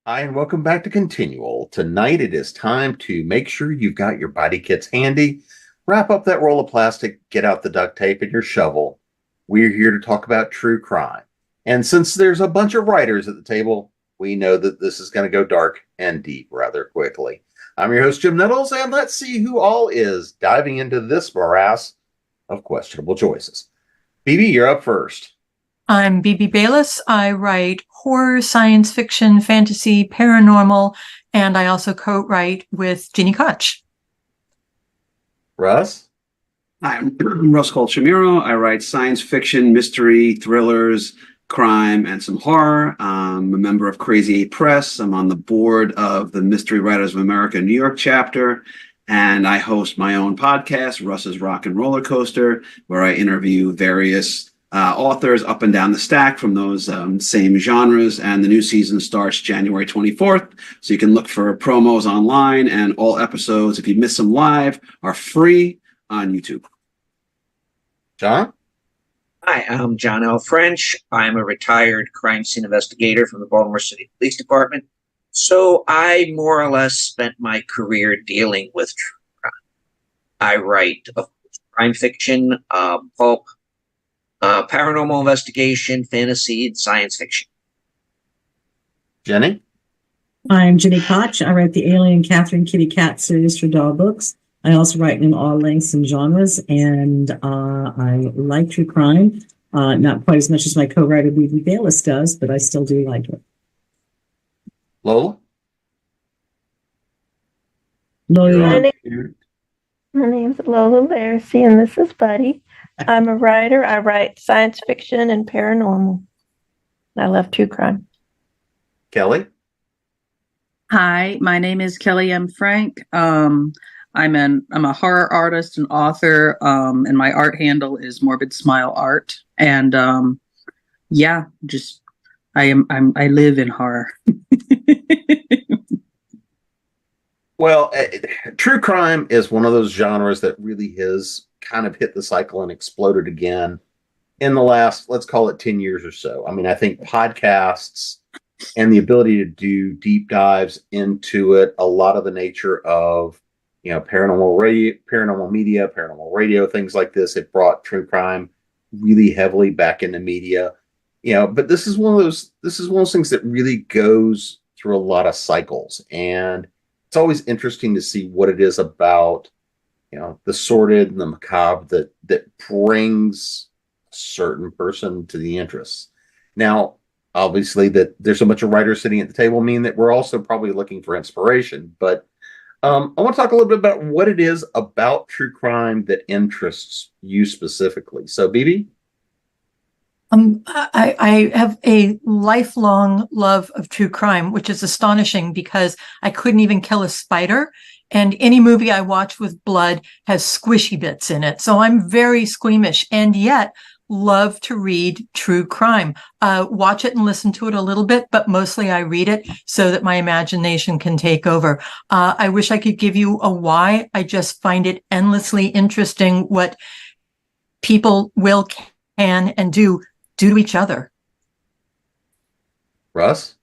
Hi, and welcome back to Continual. Tonight it is time to make sure you've got your body kits handy. Wrap up that roll of plastic, get out the duct tape and your shovel. We're here to talk about true crime. And since there's a bunch of writers at the table, we know that this is going to go dark and deep rather quickly. I'm your host, Jim Nettles, and let's see who all is diving into this morass of questionable choices. BB, you're up first. I'm BB Bayless. I write horror, science fiction, fantasy, paranormal, and I also co-write with Ginny Koch. Russ? Hi, I'm Russ Colchamiro. I write science fiction, mystery, thrillers, crime, and some horror. I'm a member of Crazy 8 Press. I'm on the board of the Mystery Writers of America New York chapter, and I host my own podcast, Russ's Rock and Roller Coaster, where I interview various authors up and down the stack from those same genres. And the new season starts January 24th. So you can look for promos online, and all episodes, if you miss them live, are free on YouTube. John? Hi, I'm John L. French. I'm a retired crime scene investigator from the Baltimore City Police Department. So I more or less spent my career dealing with true crime. I write crime fiction, pulp, paranormal investigation, fantasy, and science fiction. Jenny? I'm Ginny Koch. I write the Alien Catherine Kitty Cat series for Doll Books. I also write in all lengths and genres, and I like true crime. Not quite as much as my co-writer BB Bayless does, but I still do like it. Lola? Lola, My name's Lola Larsey, and this is Buddy. I'm a writer. I write science fiction and paranormal. I love true crime. Kelly? Hi, my name is Kelly M. Frank. I'm a horror artist and author, and my art handle is Morbid Smile Art. And I live in horror. Well, true crime is one of those genres that really has kind of hit the cycle and exploded again in the last, let's call it 10 years or so. I mean, I think podcasts and the ability to do deep dives into it, a lot of the nature of, paranormal media, paranormal radio, things like this, it brought true crime really heavily back into media. But this is one of those things that really goes through a lot of cycles, and it's always interesting to see what it is about the sordid and the macabre that brings a certain person to the interests. Now, obviously, that there's a bunch of writers sitting at the table mean that we're also probably looking for inspiration. But I want to talk a little bit about what it is about true crime that interests you specifically. So, BB? I have a lifelong love of true crime, which is astonishing because I couldn't even kill a spider. And any movie I watch with blood has squishy bits in it. So I'm very squeamish, and yet love to read true crime. Watch it and listen to it a little bit, but mostly I read it so that my imagination can take over. I wish I could give you a why. I just find it endlessly interesting what people can, and do to each other. Russ?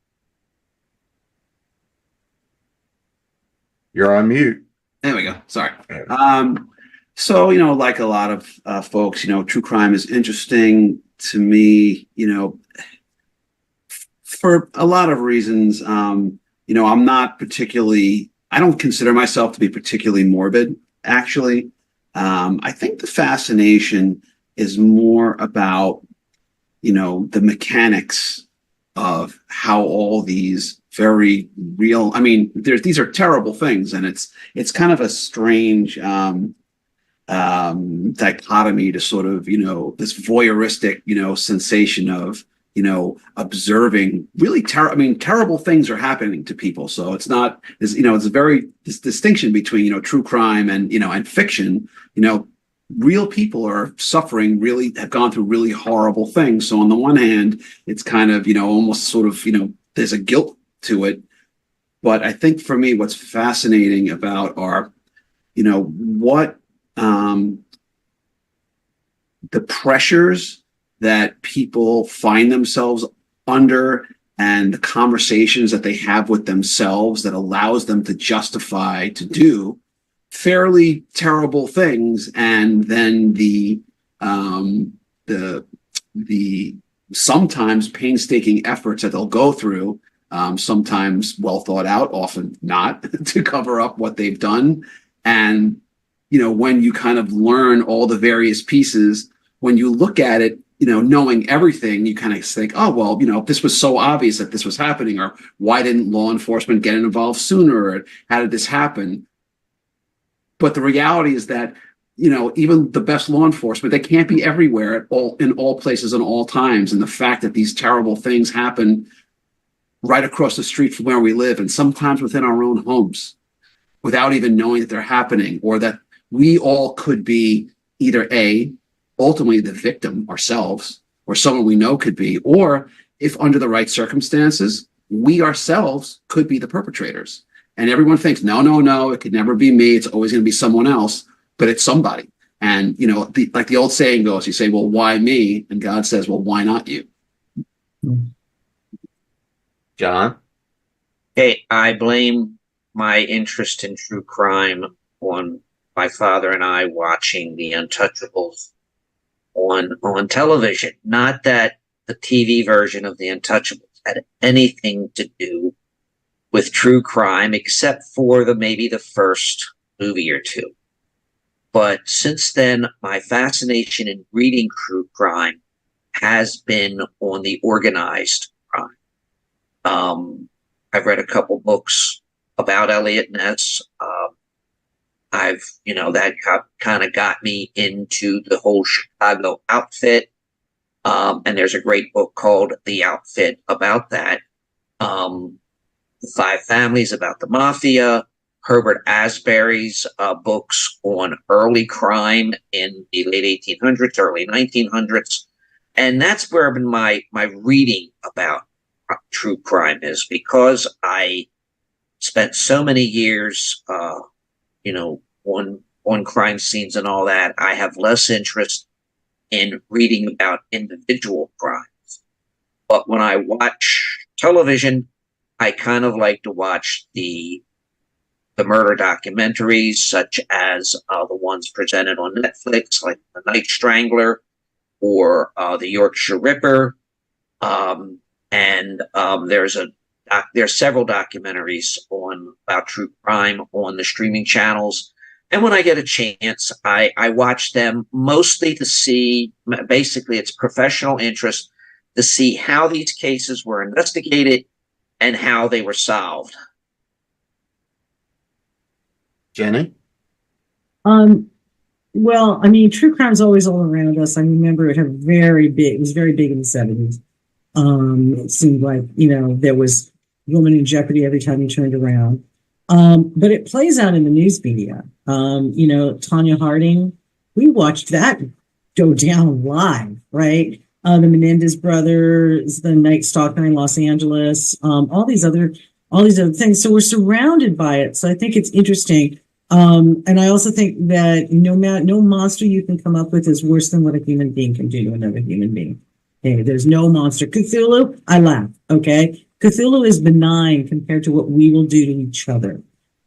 You're on mute. There we go. Sorry. So, like a lot of folks, true crime is interesting to me, for a lot of reasons. I don't consider myself to be particularly morbid, actually. I think the fascination is more about, the mechanics of how all these very real, these are terrible things, and it's kind of a strange dichotomy to sort of, this voyeuristic, sensation of, observing really terrible things are happening to people. So it's not, it's this distinction between, true crime and, and fiction. Real people are suffering, really have gone through really horrible things. So on the one hand, it's kind of, almost sort of, there's a guilt to it. But I think for me, what's fascinating about our, what the pressures that people find themselves under and the conversations that they have with themselves that allows them to justify to do fairly terrible things, and then the sometimes painstaking efforts that they'll go through, sometimes well thought out, often not, to cover up what they've done. And when you kind of learn all the various pieces, when you look at it, knowing everything, you kind of think, oh, well, if this was so obvious that this was happening, or why didn't law enforcement get involved sooner, or how did this happen? But the reality is that, even the best law enforcement, they can't be everywhere in all places and all times. And the fact that these terrible things happen right across the street from where we live, and sometimes within our own homes, without even knowing that they're happening, or that we all could be either ultimately the victim ourselves, or someone we know could be, or if under the right circumstances, we ourselves could be the perpetrators. And everyone thinks, no, it could never be me. It's always going to be someone else, but it's somebody. And, like the old saying goes, you say, well, why me? And God says, well, why not you? John? Hey, I blame my interest in true crime on my father and I watching The Untouchables on television. Not that the TV version of The Untouchables had anything to do with true crime, except for maybe the first movie or two. But since then, my fascination in reading true crime has been on the organized crime. I've read a couple books about Elliot Ness. That kind of got me into the whole Chicago outfit. And there's a great book called The Outfit about that. The Five Families about the Mafia, Herbert Asbury's books on early crime in the late 1800s, early 1900s. And that's where my reading about true crime is, because I spent so many years, on crime scenes and all that. I have less interest in reading about individual crimes. But when I watch television, I kind of like to watch the murder documentaries, such as the ones presented on Netflix, like The Night Strangler or The Yorkshire Ripper. There's several documentaries about true crime on the streaming channels. And when I get a chance, I watch them mostly to see, basically it's professional interest, to see how these cases were investigated and how they were solved. Jenny? Well, I mean, true crime's always all around us. I remember it was very big in the 70s. It seemed like, there was woman in jeopardy every time you turned around. But it plays out in the news media. Tanya Harding, we watched that go down live, right? The Menendez brothers, the Night Stalker in Los Angeles, all these other things. So we're surrounded by it. So I think it's interesting. And I also think that no monster you can come up with is worse than what a human being can do to another human being. Okay, there's no monster. Cthulhu, I laugh. Okay, Cthulhu is benign compared to what we will do to each other.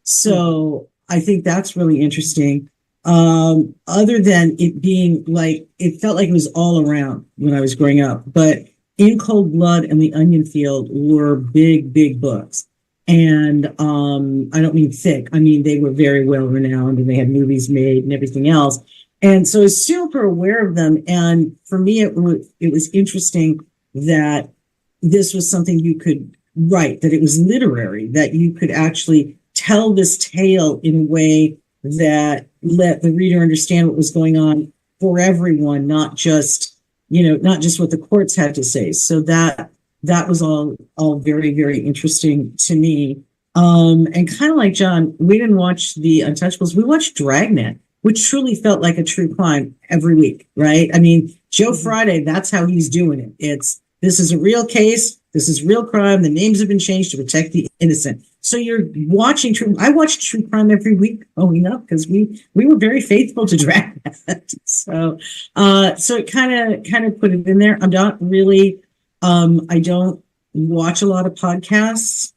So I think that's really interesting. Other than it being like, it felt like it was all around when I was growing up. But In Cold Blood and The Onion Field were big, big books. And I don't mean thick. I mean, they were very well renowned, and they had movies made and everything else. And so I was super aware of them. And for me, it was interesting that this was something you could write, that it was literary, that you could actually tell this tale in a way that let the reader understand what was going on for everyone, not just what the courts had to say. So that was all very, very interesting to me. And kind of like John, we didn't watch The Untouchables. We watched Dragnet, which truly felt like a true crime every week, right? I mean, Joe Friday, that's how he's doing it. This is a real case. This is real crime. The names have been changed to protect the innocent. So you're watching I watched true crime every week growing up because we were very faithful to Dragnet. So it kind of put it in there. I'm not really, I don't watch a lot of podcasts.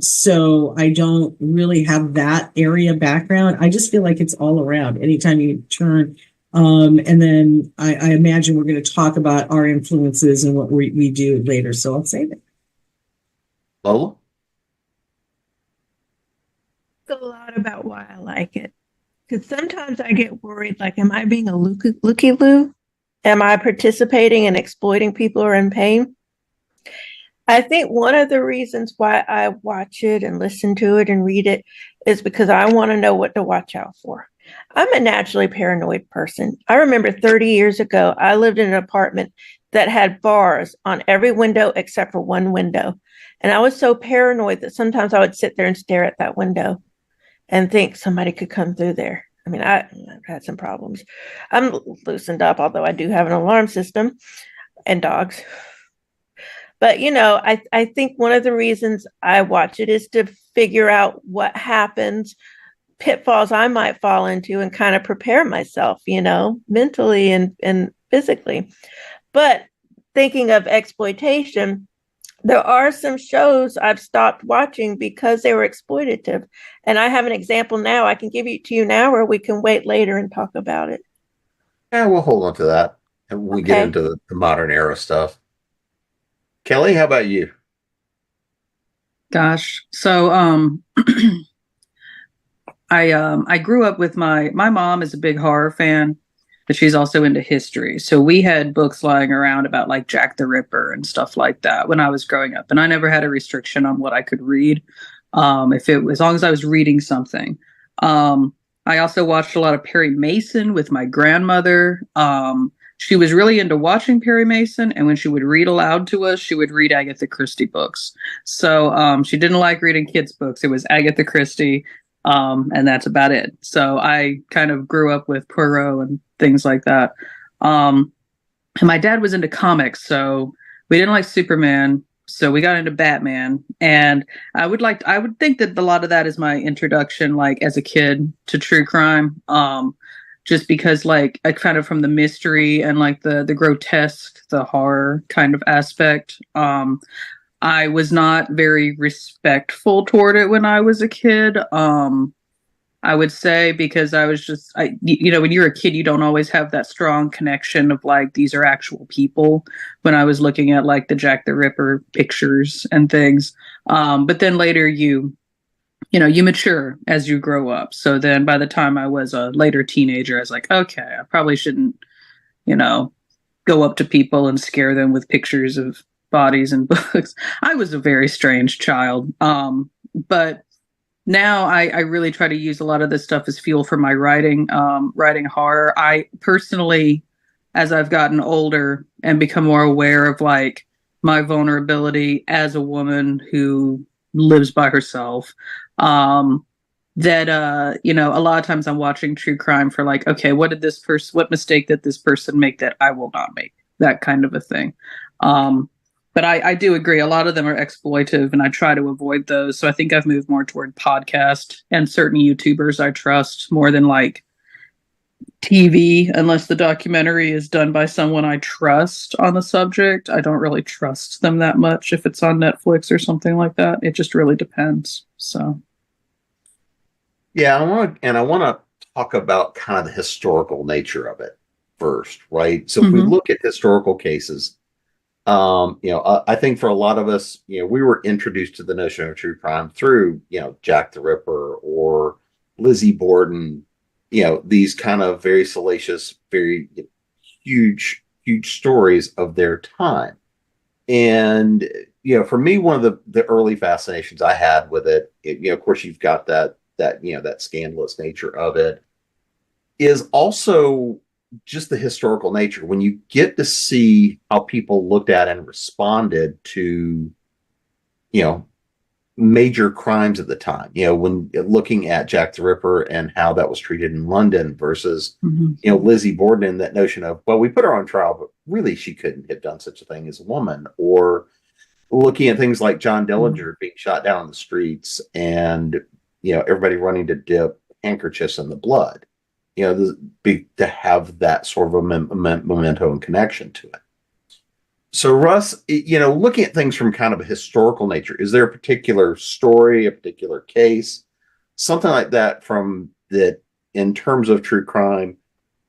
So I don't really have that area background. I just feel like it's all around anytime you turn. And then I imagine we're going to talk about our influences and what we do later. So I'll save it. Lola? A lot about why I like it. Because sometimes I get worried, like, am I being a looky-loo? Am I participating and exploiting people who are in pain? I think one of the reasons why I watch it and listen to it and read it is because I want to know what to watch out for. I'm a naturally paranoid person. I remember 30 years ago, I lived in an apartment that had bars on every window except for one window. And I was so paranoid that sometimes I would sit there and stare at that window and think somebody could come through there. I mean, I've had some problems. I'm loosened up, although I do have an alarm system and dogs. But, I think one of the reasons I watch it is to figure out what happens, pitfalls I might fall into, and kind of prepare myself, mentally and physically. But thinking of exploitation, there are some shows I've stopped watching because they were exploitative. And I have an example now. I can give it to you now, or we can wait later and talk about it. Yeah, we'll hold on to that and when we get Okay. into the modern era stuff. Kelly, how about you? Gosh. So I grew up with my mom is a big horror fan, but she's also into history. So we had books lying around about like Jack the Ripper and stuff like that when I was growing up. And I never had a restriction on what I could read. If it as long as I was reading something. I also watched a lot of Perry Mason with my grandmother. She was really into watching Perry Mason, and when she would read aloud to us, she would read Agatha Christie books. So she didn't like reading kids' books. It was Agatha Christie, and that's about it. So I kind of grew up with Poirot and things like that. And my dad was into comics, so we didn't like Superman, so we got into Batman. And I would think that a lot of that is my introduction, like as a kid, to true crime. Just because like I kind of from the mystery and like the grotesque, the horror kind of aspect. I was not very respectful toward it when I was a kid. I would say because I was just when you're a kid, you don't always have that strong connection of like these are actual people. When I was looking at like the Jack the Ripper pictures and things, but then later you mature as you grow up. So then by the time I was a later teenager, I was like, okay, I probably shouldn't, go up to people and scare them with pictures of bodies and books. I was a very strange child. But now I really try to use a lot of this stuff as fuel for my writing, writing horror. I personally, as I've gotten older and become more aware of like my vulnerability as a woman who lives by herself, that a lot of times I'm watching true crime for like, okay, what mistake did this person make that I will not make, that kind of a thing. But I do agree a lot of them are exploitive and I try to avoid those. So I think I've moved more toward podcast and certain YouTubers I trust more than like TV, unless the documentary is done by someone I trust on the subject. I don't really trust them that much if it's on Netflix or something like that. It just really depends. So Yeah, I want to talk about kind of the historical nature of it first, right? So if we look at historical cases, I think for a lot of us, we were introduced to the notion of true crime through, Jack the Ripper or Lizzie Borden, these kind of very salacious, very huge, huge stories of their time. And, for me, one of the early fascinations I had with it, of course, you've got that scandalous nature of it, is also just the historical nature. When you get to see how people looked at and responded to, major crimes at the time, when looking at Jack the Ripper and how that was treated in London versus, Lizzie Borden, and that notion of, well, we put her on trial, but really she couldn't have done such a thing as a woman, or looking at things like John Dillinger being shot down in the streets and, everybody running to dip handkerchiefs in the blood, to have that sort of a memento and connection to it. So, Russ, looking at things from kind of a historical nature, is there a particular story, a particular case, something like that from that in terms of true crime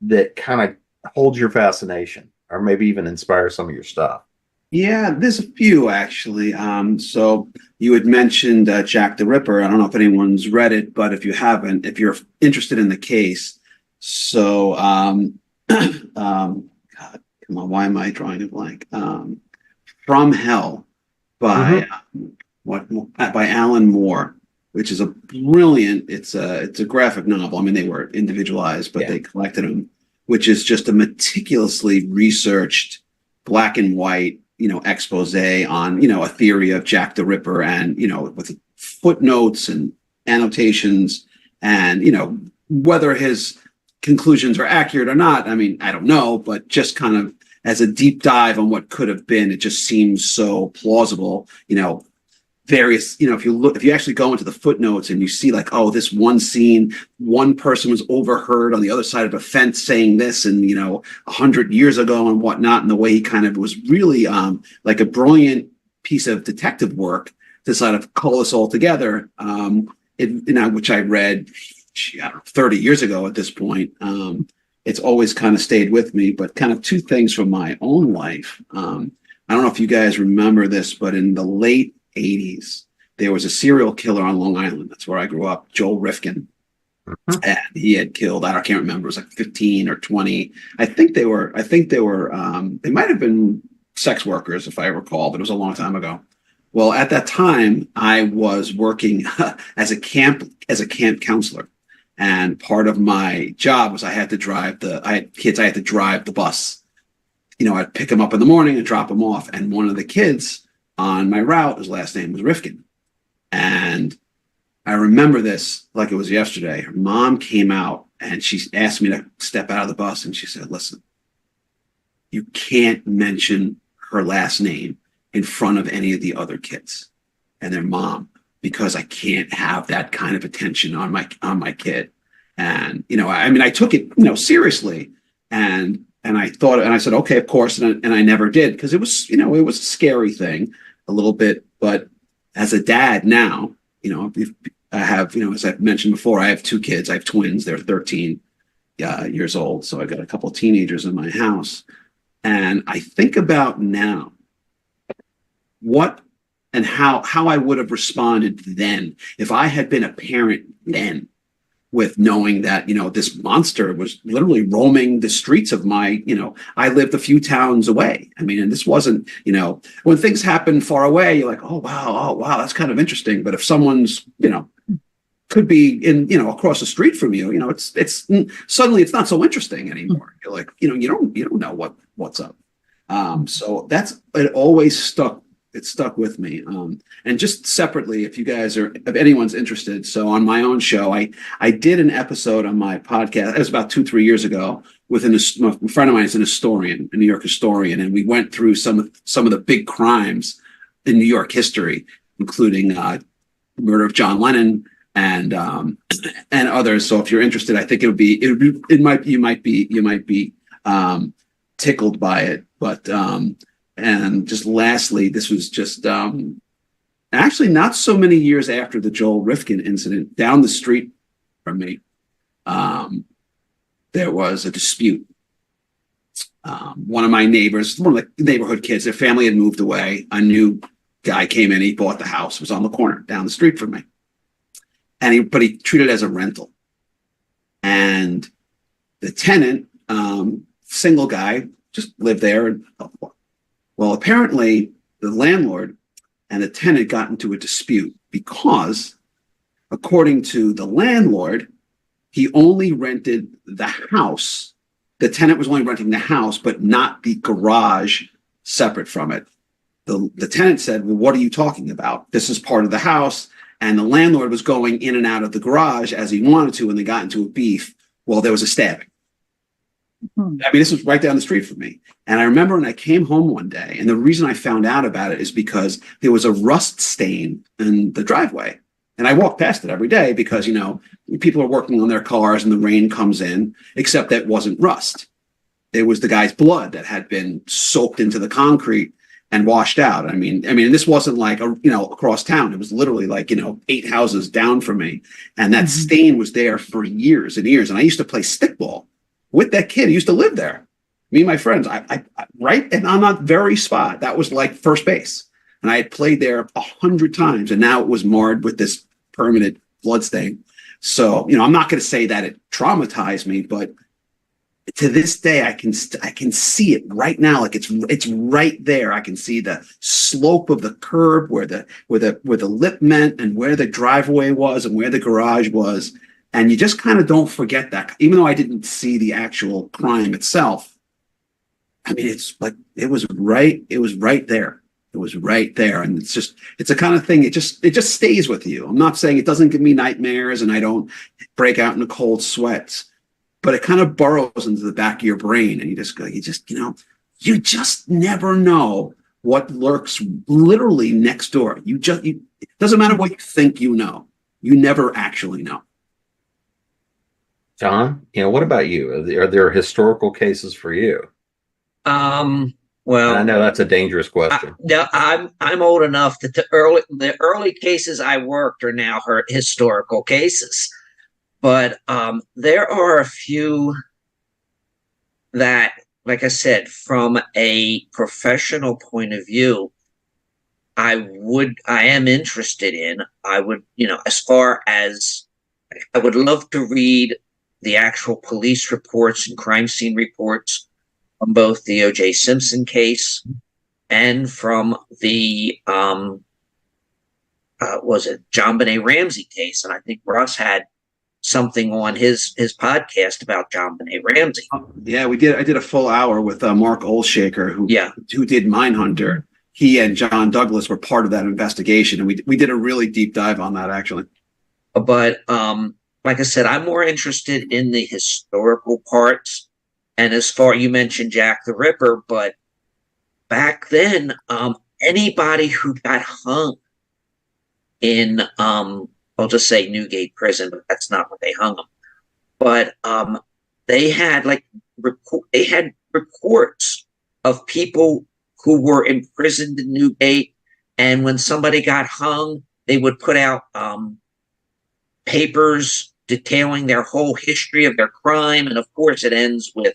that kind of holds your fascination or maybe even inspires some of your stuff? Yeah, there's a few actually. So you had mentioned Jack the Ripper. I don't know if anyone's read it, but if you haven't, if you're interested in the case, so God, come on, why am I drawing a blank? From Hell by by Alan Moore, which is a brilliant. It's a graphic novel. I mean, they were individualized, but they collected them, which is just a meticulously researched black and white, expose on, a theory of Jack the Ripper, and, with footnotes and annotations, and, whether his conclusions are accurate or not. I mean, I don't know, but just kind of as a deep dive on what could have been, it just seems so plausible, various, if you actually go into the footnotes and you see like, oh, this one scene, one person was overheard on the other side of a fence saying this, and 100 years ago and whatnot, and the way he kind of was really like a brilliant piece of detective work to sort of cull us all together, which I read, I don't know, 30 years ago at this point. It's always kind of stayed with me. But kind of two things from my own life. I don't know if you guys remember this, but in the late 80s, there was a serial killer on Long Island. That's where I grew up, Joel Rifkin. And he had killed, I can't remember, it was like 15 or 20. I think they were, they might have been sex workers, if I recall, but it was a long time ago. Well, at that time, I was working as a camp counselor. And part of my job was I had to drive the bus. I'd pick them up in the morning and drop them off. And one of the kids on my route, his last name was Rifkin. And I remember this like it was yesterday. Her mom came out and she asked me to step out of the bus. And she said, listen, you can't mention her last name in front of any of the other kids and their mom, because I can't have that kind of attention on my kid. And, I took it, seriously. And I thought, and I said, okay, of course. And I never did, because it was, it was a scary thing a little bit. But as a dad now, I have, as I've mentioned before, I have two kids. I have twins. They're 13 years old. So I've got a couple of teenagers in my house. And I think about now what and how I would have responded then if I had been a parent then, with knowing that, this monster was literally roaming the streets of my, I lived a few towns away. I mean, and this wasn't, when things happen far away, you're like, oh, wow, that's kind of interesting. But if someone's, could be in, across the street from you, it's suddenly it's not so interesting anymore. You're like, you don't know what's up. So it always stuck. It stuck with me. And just separately, if anyone's interested. So on my own show, I did an episode on my podcast. It was about 2-3 years ago with a friend of mine is an historian, a New York historian. And we went through some of the big crimes in New York history, including murder of John Lennon and others. So if you're interested, I think you might be tickled by it. But and just lastly, this was just actually not so many years after the Joel Rifkin incident, down the street from me, there was a dispute. One of my neighbors, one of the neighborhood kids, their family had moved away. A new guy came in, he bought the house, it was on the corner down the street from me. But he treated it as a rental. And the tenant, single guy, just lived there. Well, apparently the landlord and the tenant got into a dispute because, according to the landlord, he only rented the house. The tenant was only renting the house, but not the garage separate from it. The tenant said, well, what are you talking about? This is part of the house. And the landlord was going in and out of the garage as he wanted to, and they got into a beef. Well, there was a stabbing. I mean, this was right down the street from me. And I remember when I came home one day, and the reason I found out about it is because there was a rust stain in the driveway. And I walk past it every day because, people are working on their cars and the rain comes in, except that wasn't rust. it was the guy's blood that had been soaked into the concrete and washed out. I mean, this wasn't like across town. It was literally like 8 houses down from me, and that stain was there for years and years. And I used to play stickball with that kid. He used to live there. Me and my friends, I right, and on that very spot, that was like first base, and I had played there 100 times, and now it was marred with this permanent blood stain. So I'm not going to say that it traumatized me, but to this day, I can see it right now. Like it's right there. I can see the slope of the curb where the lip meant, and where the driveway was, and where the garage was. And you just kind of don't forget that, even though I didn't see the actual crime itself. I mean, it's like it was right there. It was right there. And it's a kind of thing. It just stays with you. I'm not saying it doesn't give me nightmares and I don't break out into cold sweats, but it kind of burrows into the back of your brain, and you just never know what lurks literally next door. It doesn't matter what you think you know. You never actually know. John, what about you? Are there historical cases for you? Well, and I know that's a dangerous question. I'm old enough that the early cases I worked are now historical cases. But there are a few that, like I said, from a professional point of view, I am interested in. I would, as far as I would love to read the actual police reports and crime scene reports from both the O.J. Simpson case and from the was it John Benet Ramsey case, and I think Russ had something on his podcast about John Benet Ramsey. Yeah, we did. I did a full hour with Mark Olshaker, who did Mindhunter. He and John Douglas were part of that investigation, and we did a really deep dive on that, actually. But like I said, I'm more interested in the historical parts. And as far, you mentioned Jack the Ripper, but back then, anybody who got hung in I'll just say Newgate Prison, but that's not what they hung them. But they had reports of people who were imprisoned in Newgate, and when somebody got hung, they would put out papers detailing their whole history of their crime, and of course, it ends with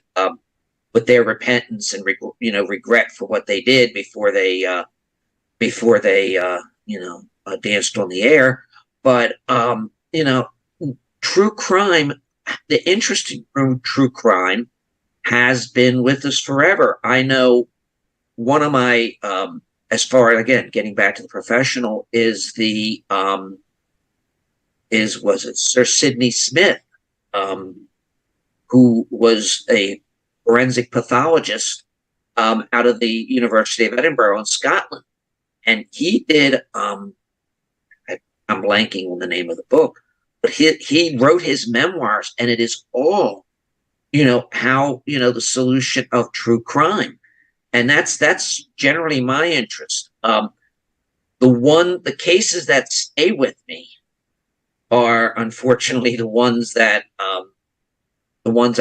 their repentance and regret for what they did before they danced on the air. But, true crime, the interest in true crime has been with us forever. I know one of my, as far, again, getting back to the professional, is was it Sir Sidney Smith, who was a forensic pathologist out of the University of Edinburgh in Scotland. And he did, I'm blanking on the name of the book, but he wrote his memoirs, and it is all, how, the solution of true crime. And that's generally my interest. The cases that stay with me are unfortunately the ones I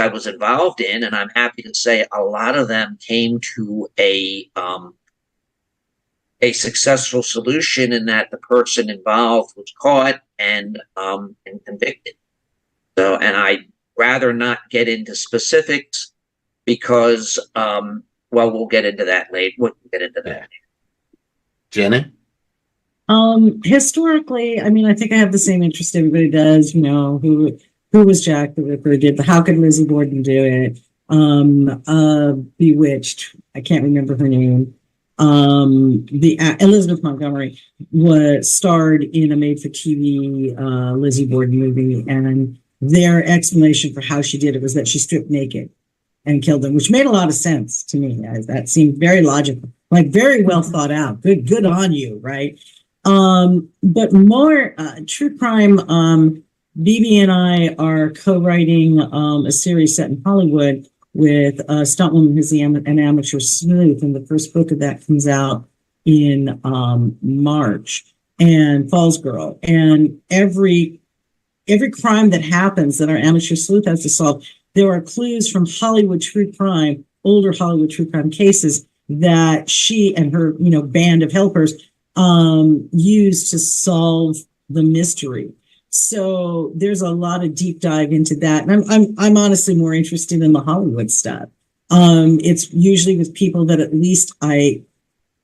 was involved in. And I'm happy to say a lot of them came to a successful solution, in that the person involved was caught and convicted. So, and I'd rather not get into specifics because, we'll get into that later. We'll get into that. Jenny? Historically, I think I have the same interest everybody does. Who was Jack the Ripper? How could Lizzie Borden do it? Bewitched. I can't remember her name. Elizabeth Montgomery was starred in a made-for-TV Lizzie Borden movie, and their explanation for how she did it was that she stripped naked and killed them, which made a lot of sense to me. That seemed very logical, like very well thought out. Good on you, right? But more true crime. Bibi and I are co-writing a series set in Hollywood with a stuntwoman who's an amateur sleuth, and the first book of that comes out in March, and Falls Girl. And every crime that happens that our amateur sleuth has to solve, there are clues from Hollywood true crime older Hollywood true crime cases that she and her, band of helpers used to solve the mystery. So there's a lot of deep dive into that, and I'm honestly more interested in the Hollywood stuff. It's usually with people that at least I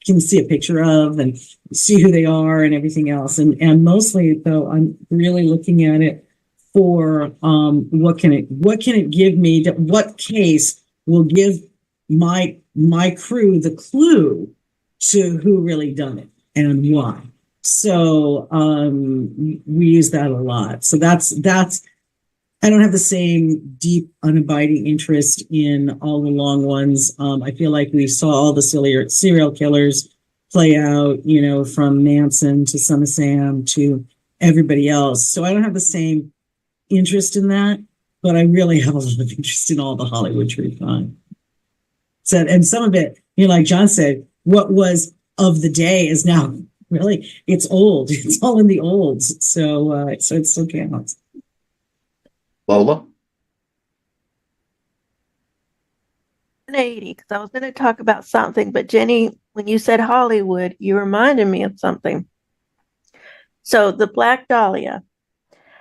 can see a picture of and see who they are and everything else. And mostly though, I'm really looking at it for what can it give me? What case will give my crew the clue to who really done it and why? So we use that a lot. So that's I don't have the same deep, unabiding interest in all the long ones. I feel like we saw all the serial killers play out, from Manson to Son of Sam to everybody else. So I don't have the same interest in that, but I really have a lot of interest in all the Hollywood true crime. So, and some of it, like John said, what was of the day is now really, it's old. It's all in the olds. So it still counts. Lola? 180, because I was going to talk about something, but Jenny, when you said Hollywood, you reminded me of something. So the Black Dahlia,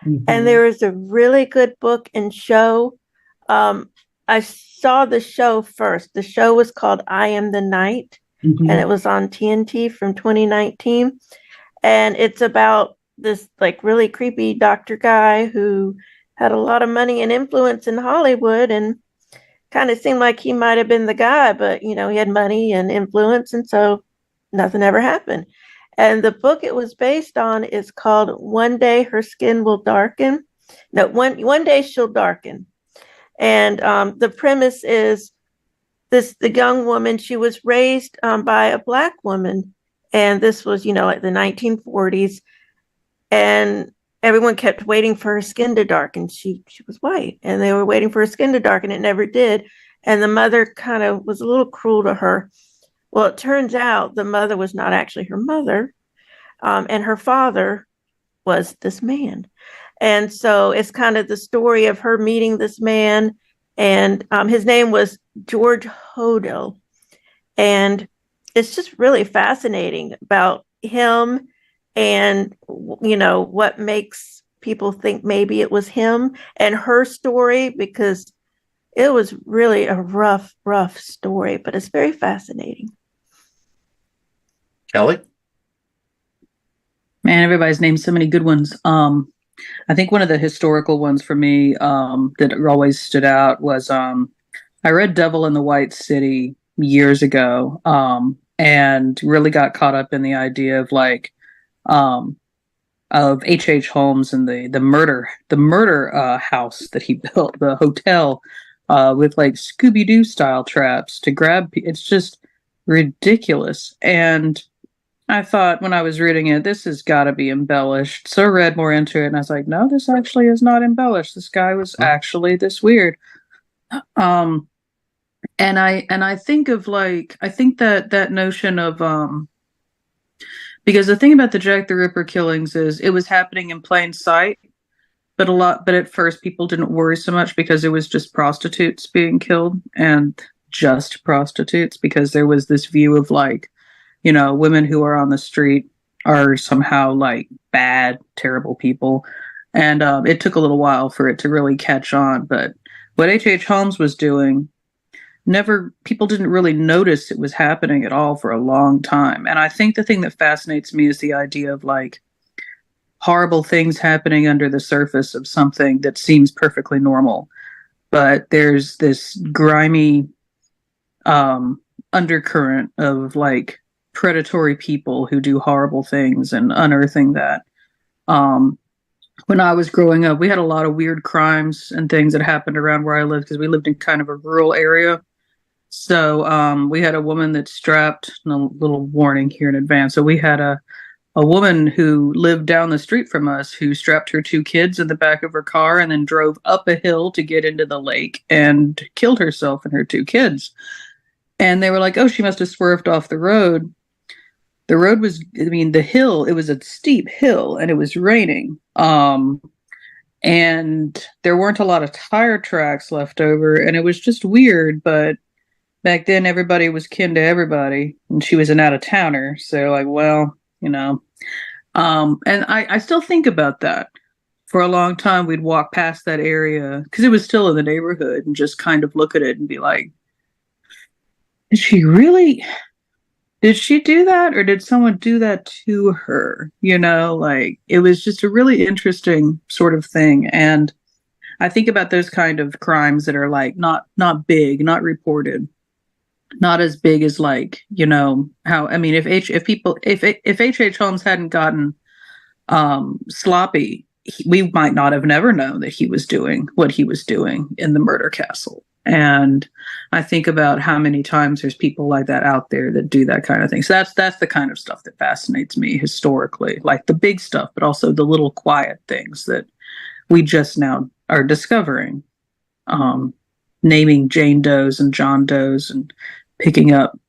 and there is a really good book and show. I saw the show first. The show was called I Am the Night, and it was on TNT from 2019. And it's about this like really creepy doctor guy who had a lot of money and influence in Hollywood, and kind of seemed like he might have been the guy, but he had money and influence, and so nothing ever happened. And the book it was based on is called One Day Her Skin Will Darken. No, one day she'll darken. And the premise is the young woman, she was raised by a Black woman, and this was like the 1940s, and everyone kept waiting for her skin to darken. She was white, and they were waiting for her skin to darken. It never did. And the mother kind of was a little cruel to her. Well, it turns out the mother was not actually her mother, and her father was this man. And so it's kind of the story of her meeting this man, and his name was George Hodel. And it's just really fascinating about him and what makes people think maybe it was him, and her story, because it was really a rough story, but it's very fascinating. Kelly? Man, everybody's named so many good ones. I think one of the historical ones for me that always stood out was I read Devil in the White City years ago, and really got caught up in the idea of of H.H. Holmes and the murder house that he built, the hotel, with like Scooby-Doo style traps to grab people. It's just ridiculous. And I thought when I was reading it, this has got to be embellished. So I read more into it, and I was like, no, this actually is not embellished. This guy was actually this weird. And I think of I think that notion of because the thing about the Jack the Ripper killings is it was happening in plain sight, but at first people didn't worry so much because it was just prostitutes being killed, and just prostitutes, because there was this view of women who are on the street are somehow bad, terrible people. And it took a little while for it to really catch on. But what H.H. Holmes was doing, people didn't really notice it was happening at all for a long time. And I think the thing that fascinates me is the idea of horrible things happening under the surface of something that seems perfectly normal. But there's this grimy undercurrent of predatory people who do horrible things, and unearthing that. When I was growing up, we had a lot of weird crimes and things that happened around where I lived, because we lived in kind of a rural area. So we had a woman that strapped, a little warning here in advance. So we had a woman who lived down the street from us who strapped her 2 kids in the back of her car and then drove up a hill to get into the lake and killed herself and her 2 kids. And they were like, oh, she must have swerved off the road. The road was, the hill, it was a steep hill, and it was raining. And there weren't a lot of tire tracks left over, and it was just weird. But back then everybody was kin to everybody, and she was an out of towner. So like, well, and I still think about that. For a long time, we'd walk past that area because it was still in the neighborhood and just kind of look at it and be like, did she really? Did she do that, or did someone do that to her? Like it was just a really interesting sort of thing. And I think about those kind of crimes that are like not big, not reported, not as big as like, how, I mean, if H.H. Holmes hadn't gotten sloppy, we might not have never known that he was doing what he was doing in the murder castle. And I think about how many times there's people like that out there that do that kind of thing. So that's the kind of stuff that fascinates me historically, like the big stuff, but also the little quiet things that we just now are discovering. Naming Jane Does and John Does and picking up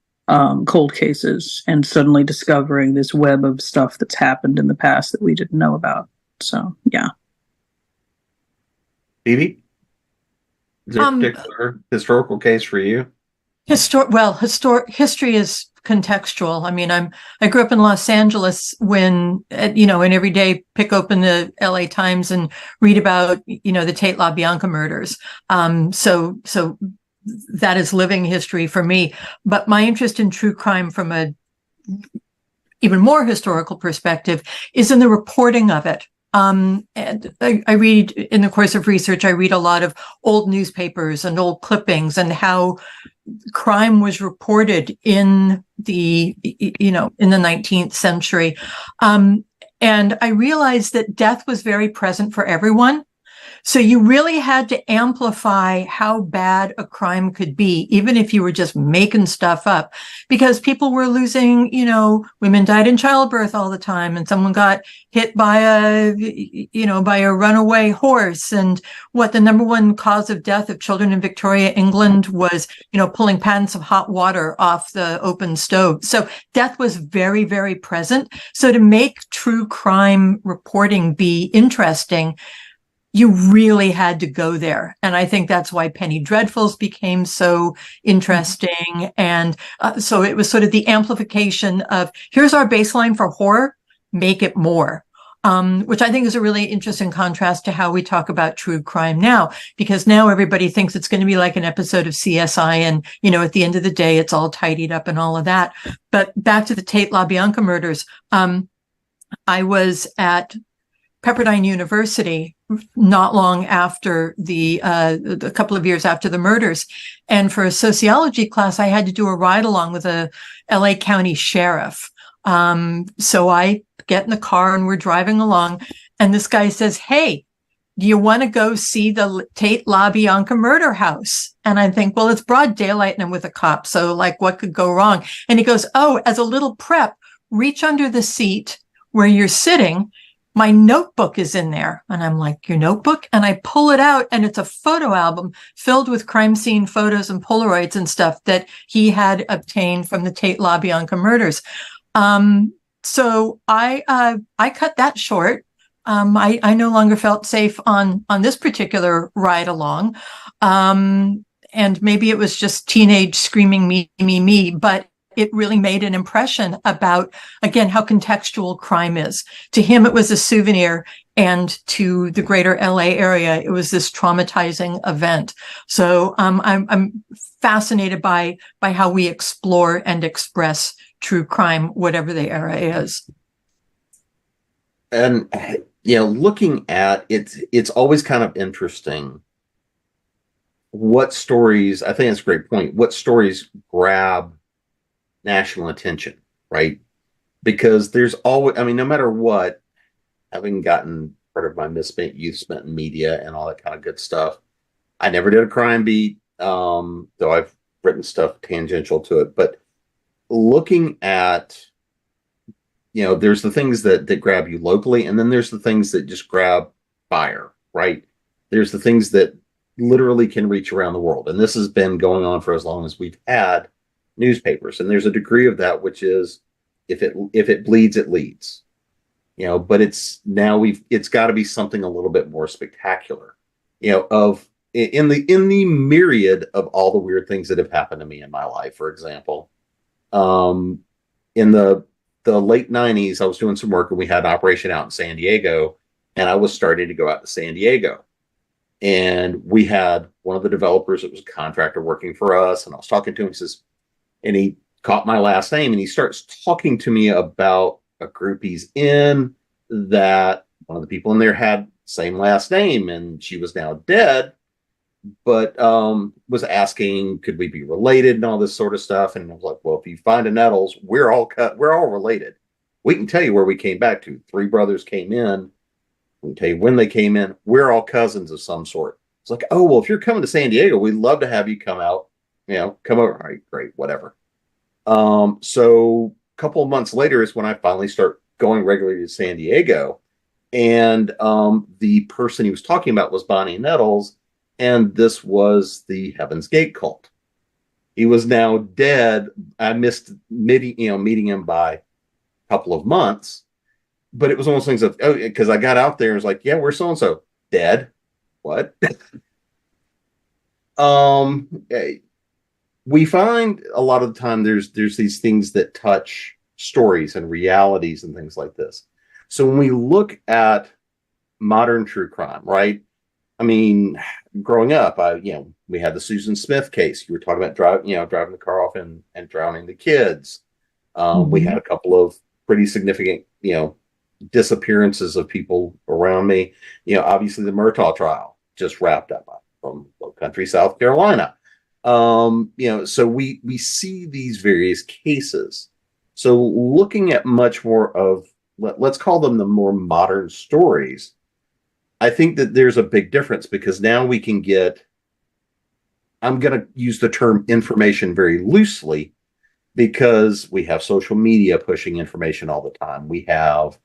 cold cases and suddenly discovering this web of stuff that's happened in the past that we didn't know about. So, yeah. Phoebe? Is there a particular historical case for you? History is contextual. I mean, I grew up in Los Angeles when, and every day pick open the LA Times and read about, the Tate LaBianca murders. So that is living history for me. But my interest in true crime from a even more historical perspective is in the reporting of it. And I read, in the course of research, I read a lot of old newspapers and old clippings and how crime was reported in the 19th century. And I realized that death was very present for everyone. So you really had to amplify how bad a crime could be, even if you were just making stuff up, because people were losing, women died in childbirth all the time, and someone got hit by a runaway horse. And what the number one cause of death of children in Victoria, England was, pulling pans of hot water off the open stove. So death was very, very present. So to make true crime reporting be interesting, you really had to go there. And I think that's why Penny Dreadfuls became so interesting. And so it was sort of the amplification of, here's our baseline for horror, make it more. Which I think is a really interesting contrast to how we talk about true crime now, because now everybody thinks it's going to be like an episode of CSI. And, at the end of the day, it's all tidied up and all of that. But back to the Tate LaBianca murders. I was at Pepperdine University not long after a couple of years after the murders. And for a sociology class, I had to do a ride along with a LA County sheriff. So I get in the car and we're driving along, and this guy says, "Hey, do you want to go see the Tate LaBianca murder house?" And I think, well, it's broad daylight and I'm with a cop, so like, what could go wrong? And he goes, "Oh, as a little prep, reach under the seat where you're sitting. My notebook is in there." And I'm like, "Your notebook?" And I pull it out, and it's a photo album filled with crime scene photos and Polaroids and stuff that he had obtained from the Tate LaBianca murders. So I cut that short. I no longer felt safe on this particular ride along. And maybe it was just teenage screaming me, but it really made an impression about, again, how contextual crime is. To him, it was a souvenir, and to the greater LA area, it was this traumatizing event. So I'm fascinated by how we explore and express true crime, whatever the era is. And looking at it, it's always kind of interesting what stories, I think that's a great point, what stories grab national attention, right? Because there's always, I mean, no matter what, having gotten part of my misspent youth spent in media and all that kind of good stuff, I never did a crime beat, though I've written stuff tangential to it. But looking at, there's the things that grab you locally, and then there's the things that just grab fire, right? There's the things that literally can reach around the world. And this has been going on for as long as we've had newspapers. And there's a degree of that, which is if it bleeds, it leads. But it's got to be something a little bit more spectacular. in the myriad of all the weird things that have happened to me in my life, for example, in the late 90s, I was doing some work and we had an operation out in San Diego, and I was starting to go out to San Diego. And we had one of the developers that was a contractor working for us, and I was talking to him. He says, and he caught my last name, and he starts talking to me about a group he's in that one of the people in there had same last name, and she was now dead, but was asking could we be related and all this sort of stuff. And I was like, well, if you find a Nettles, we're all related. We can tell you where we came back to. Three brothers came in. We can tell you when they came in. We're all cousins of some sort. It's like, oh, well, if you're coming to San Diego, we'd love to have you come out, come over. All right, great, whatever. So a couple of months later is when I finally start going regularly to San Diego. And the person he was talking about was Bonnie Nettles, and this was the Heaven's Gate cult. He was now dead. I missed meeting him by a couple of months, but it was one of those things of, because I got out there and was like, yeah, we're so and so dead. What? We find a lot of the time there's these things that touch stories and realities and things like this. So when we look at modern true crime, right? I mean, growing up, we had the Susan Smith case. You were talking about driving the car off and drowning the kids. We had a couple of pretty significant, disappearances of people around me. Obviously the Murtaugh trial just wrapped up from Low Country, South Carolina. So we see these various cases. So looking at much more of, let's call them the more modern stories, I think that there's a big difference, because now we can get, I'm going to use the term information very loosely, because we have social media pushing information all the time. We have,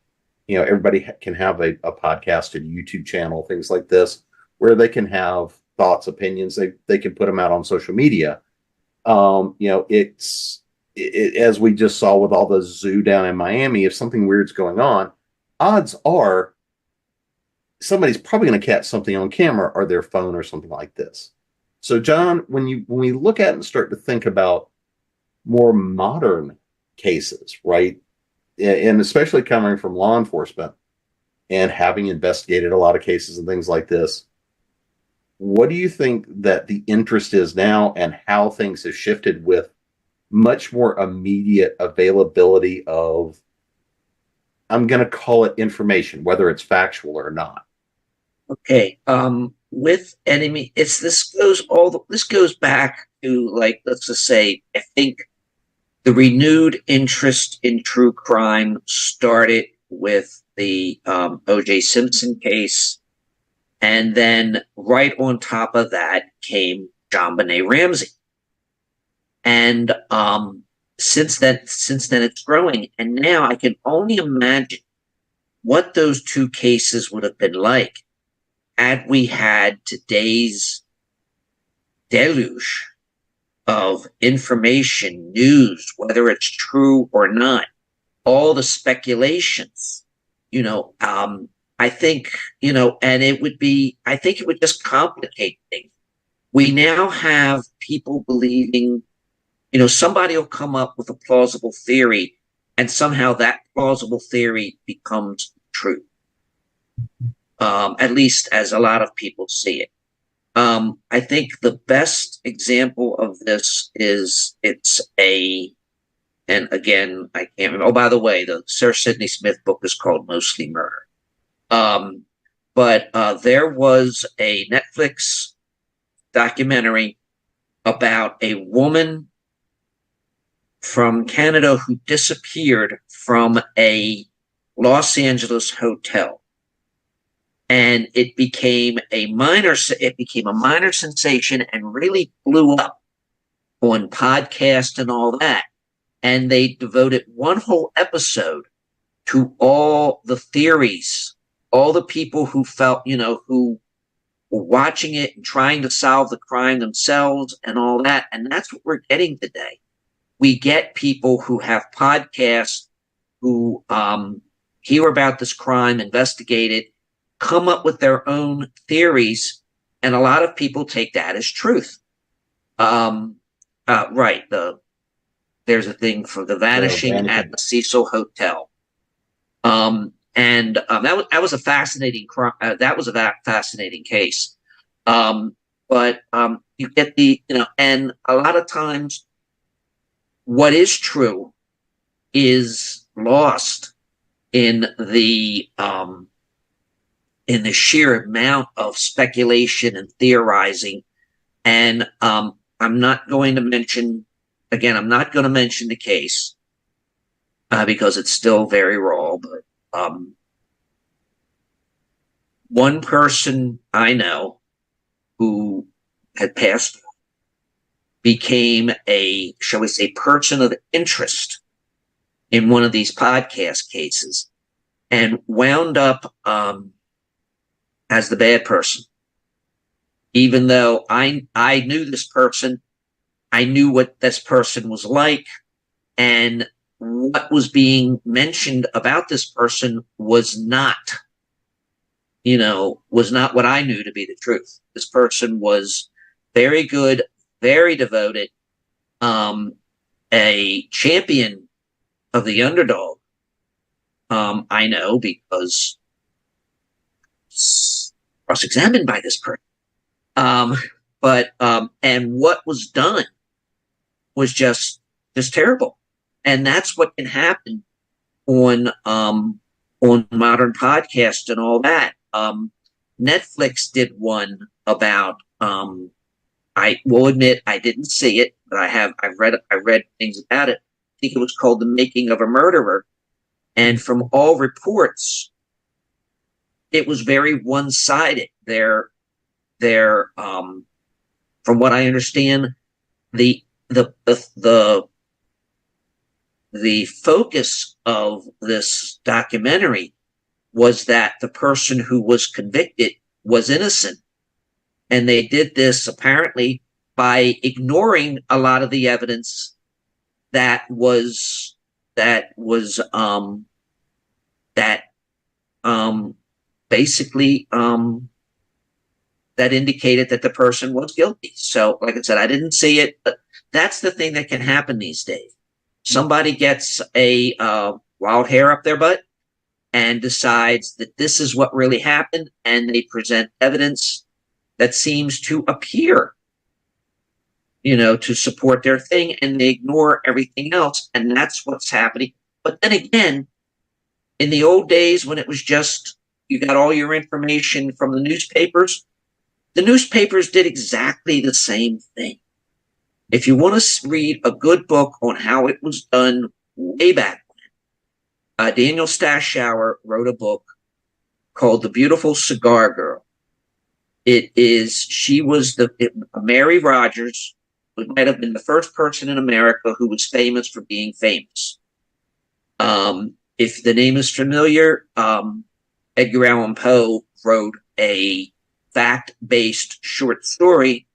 everybody can have a podcast and YouTube channel, things like this, where they can have thoughts, opinions. They can put them out on social media. As we just saw with all the zoo down in Miami, if something weird's going on, odds are somebody's probably going to catch something on camera or their phone or something like this. So, John, when we look at it and start to think about more modern cases, right, and especially coming from law enforcement and having investigated a lot of cases and things like this, what do you think that the interest is now, and how things have shifted with much more immediate availability of, I'm going to call it information, whether it's factual or not? Okay. With enemy, this goes back to, like, let's just say, I think the renewed interest in true crime started with the O.J. Simpson case, and then right on top of that came JonBenet Ramsey. And since then it's growing. And now I can only imagine what those two cases would have been like had we had today's deluge of information, news, whether it's true or not, all the speculations, I think, and I think it would just complicate things. We now have people believing, somebody will come up with a plausible theory, and somehow that plausible theory becomes true. At least as a lot of people see it. I think the best example of this is and again, I can't remember. Oh, by the way, the Sir Sidney Smith book is called Mostly Murder. But there was a Netflix documentary about a woman from Canada who disappeared from a Los Angeles hotel. And it became a minor sensation and really blew up on podcast and all that. And they devoted one whole episode to all the theories, all the people who felt, who were watching it and trying to solve the crime themselves and all that. And that's what we're getting today. We get people who have podcasts, who hear about this crime, investigate it, come up with their own theories, And a lot of people take that as truth. Right. There's a thing for the vanishing at the Cecil Hotel. That was a fascinating fascinating case. But you get and a lot of times what is true is lost in the sheer amount of speculation and theorizing. And I'm not going to mention the case because it's still very raw. But one person I know who had passed became a, shall we say, person of interest in one of these podcast cases and wound up as the bad person. Even though I knew this person, I knew what this person was like, and what was being mentioned about this person was not what I knew to be the truth. This person was very good, very devoted, a champion of the underdog. I know because cross-examined by this person. And what was done was just terrible. And that's what can happen on modern podcasts and all that. Netflix did one about, I will admit I didn't see it, but I read things about it. I think it was called The Making of a Murderer. And from all reports, it was very one-sided. From what I understand, the focus of this documentary was that the person who was convicted was innocent. And they did this apparently by ignoring a lot of the evidence that indicated that the person was guilty. So, like I said, I didn't see it, but that's the thing that can happen these days. Somebody gets a wild hair up their butt and decides that this is what really happened, and they present evidence that seems to appear, to support their thing, and they ignore everything else, and that's what's happening. But then again, in the old days when it was just you got all your information from the newspapers did exactly the same thing. If you want to read a good book on how it was done way back when, Daniel Stashower wrote a book called The Beautiful Cigar Girl. She was Mary Rogers, who might have been the first person in America who was famous for being famous. If the name is familiar, Edgar Allan Poe wrote a fact-based short story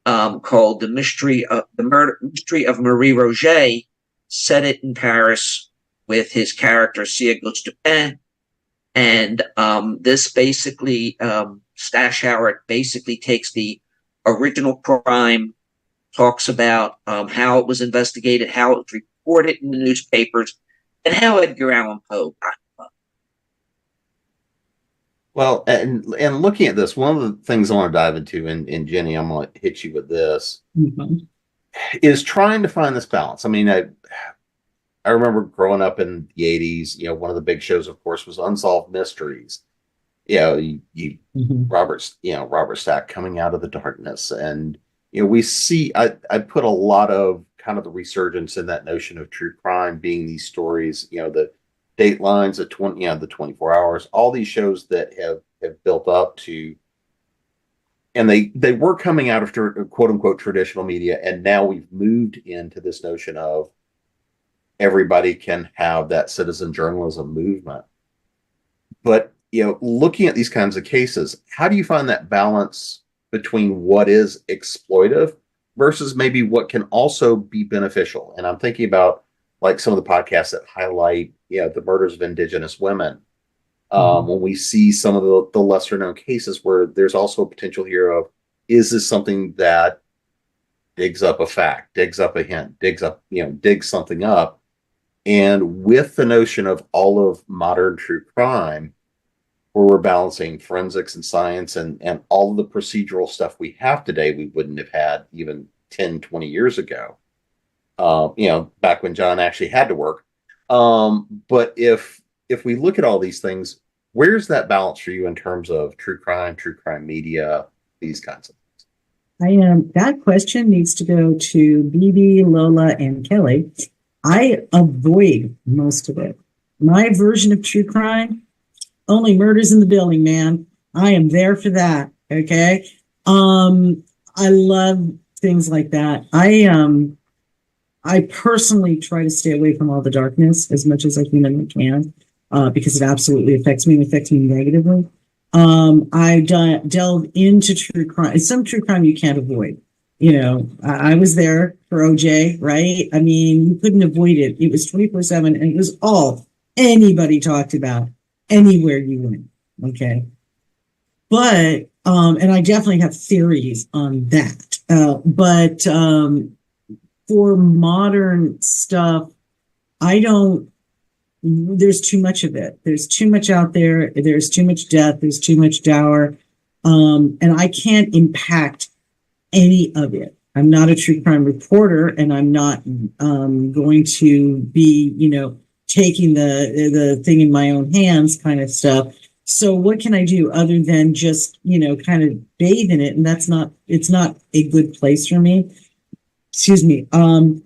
called "The Mystery of Marie Roget," set it in Paris with his character Auguste Dupin, and this basically Stashower basically takes the original crime, talks about how it was investigated, how it was reported in the newspapers, and how Edgar Allan Poe got. Well, and looking at this, one of the things I want to dive into, and Jenny, I'm going to hit you with this, is trying to find this balance. I mean, I remember growing up in the 80s, one of the big shows, of course, was Unsolved Mysteries. Robert Stack coming out of the darkness. And, we see, I put a lot of kind of the resurgence in that notion of true crime being these stories, the Datelines, the 24 Hours, all these shows that have built up to, and they were coming out of quote unquote traditional media, and now we've moved into this notion of everybody can have that citizen journalism movement. But looking at these kinds of cases, how do you find that balance between what is exploitive versus maybe what can also be beneficial? And I'm thinking about like some of the podcasts that highlight, the murders of Indigenous women. When we see some of the lesser known cases where there's also a potential here of, is this something that digs up a fact, digs up a hint, digs something up? And with the notion of all of modern true crime, where we're balancing forensics and science and all of the procedural stuff we have today, we wouldn't have had even 10, 20 years ago, back when John actually had to work. But if we look at all these things, where's that balance for you in terms of true crime media, these kinds of things? That question needs to go to BB, Lola, and Kelly. I avoid most of it. My version of true crime, only murders in the building, man. I am there for that. Okay. I love things like that. I personally try to stay away from all the darkness as much as I humanly can, because it absolutely affects me and affects me negatively. I delve into true crime. Some true crime you can't avoid. I was there for OJ, right? I mean, you couldn't avoid it. It was 24/7, and it was all anybody talked about anywhere you went. Okay. But, and I definitely have theories on that. But for modern stuff, there's too much of it. There's too much out there. There's too much death. There's too much dour. And I can't impact any of it. I'm not a true crime reporter, and I'm not going to be, taking the thing in my own hands kind of stuff. So what can I do other than just, kind of bathe in it? And it's not a good place for me. Excuse me. And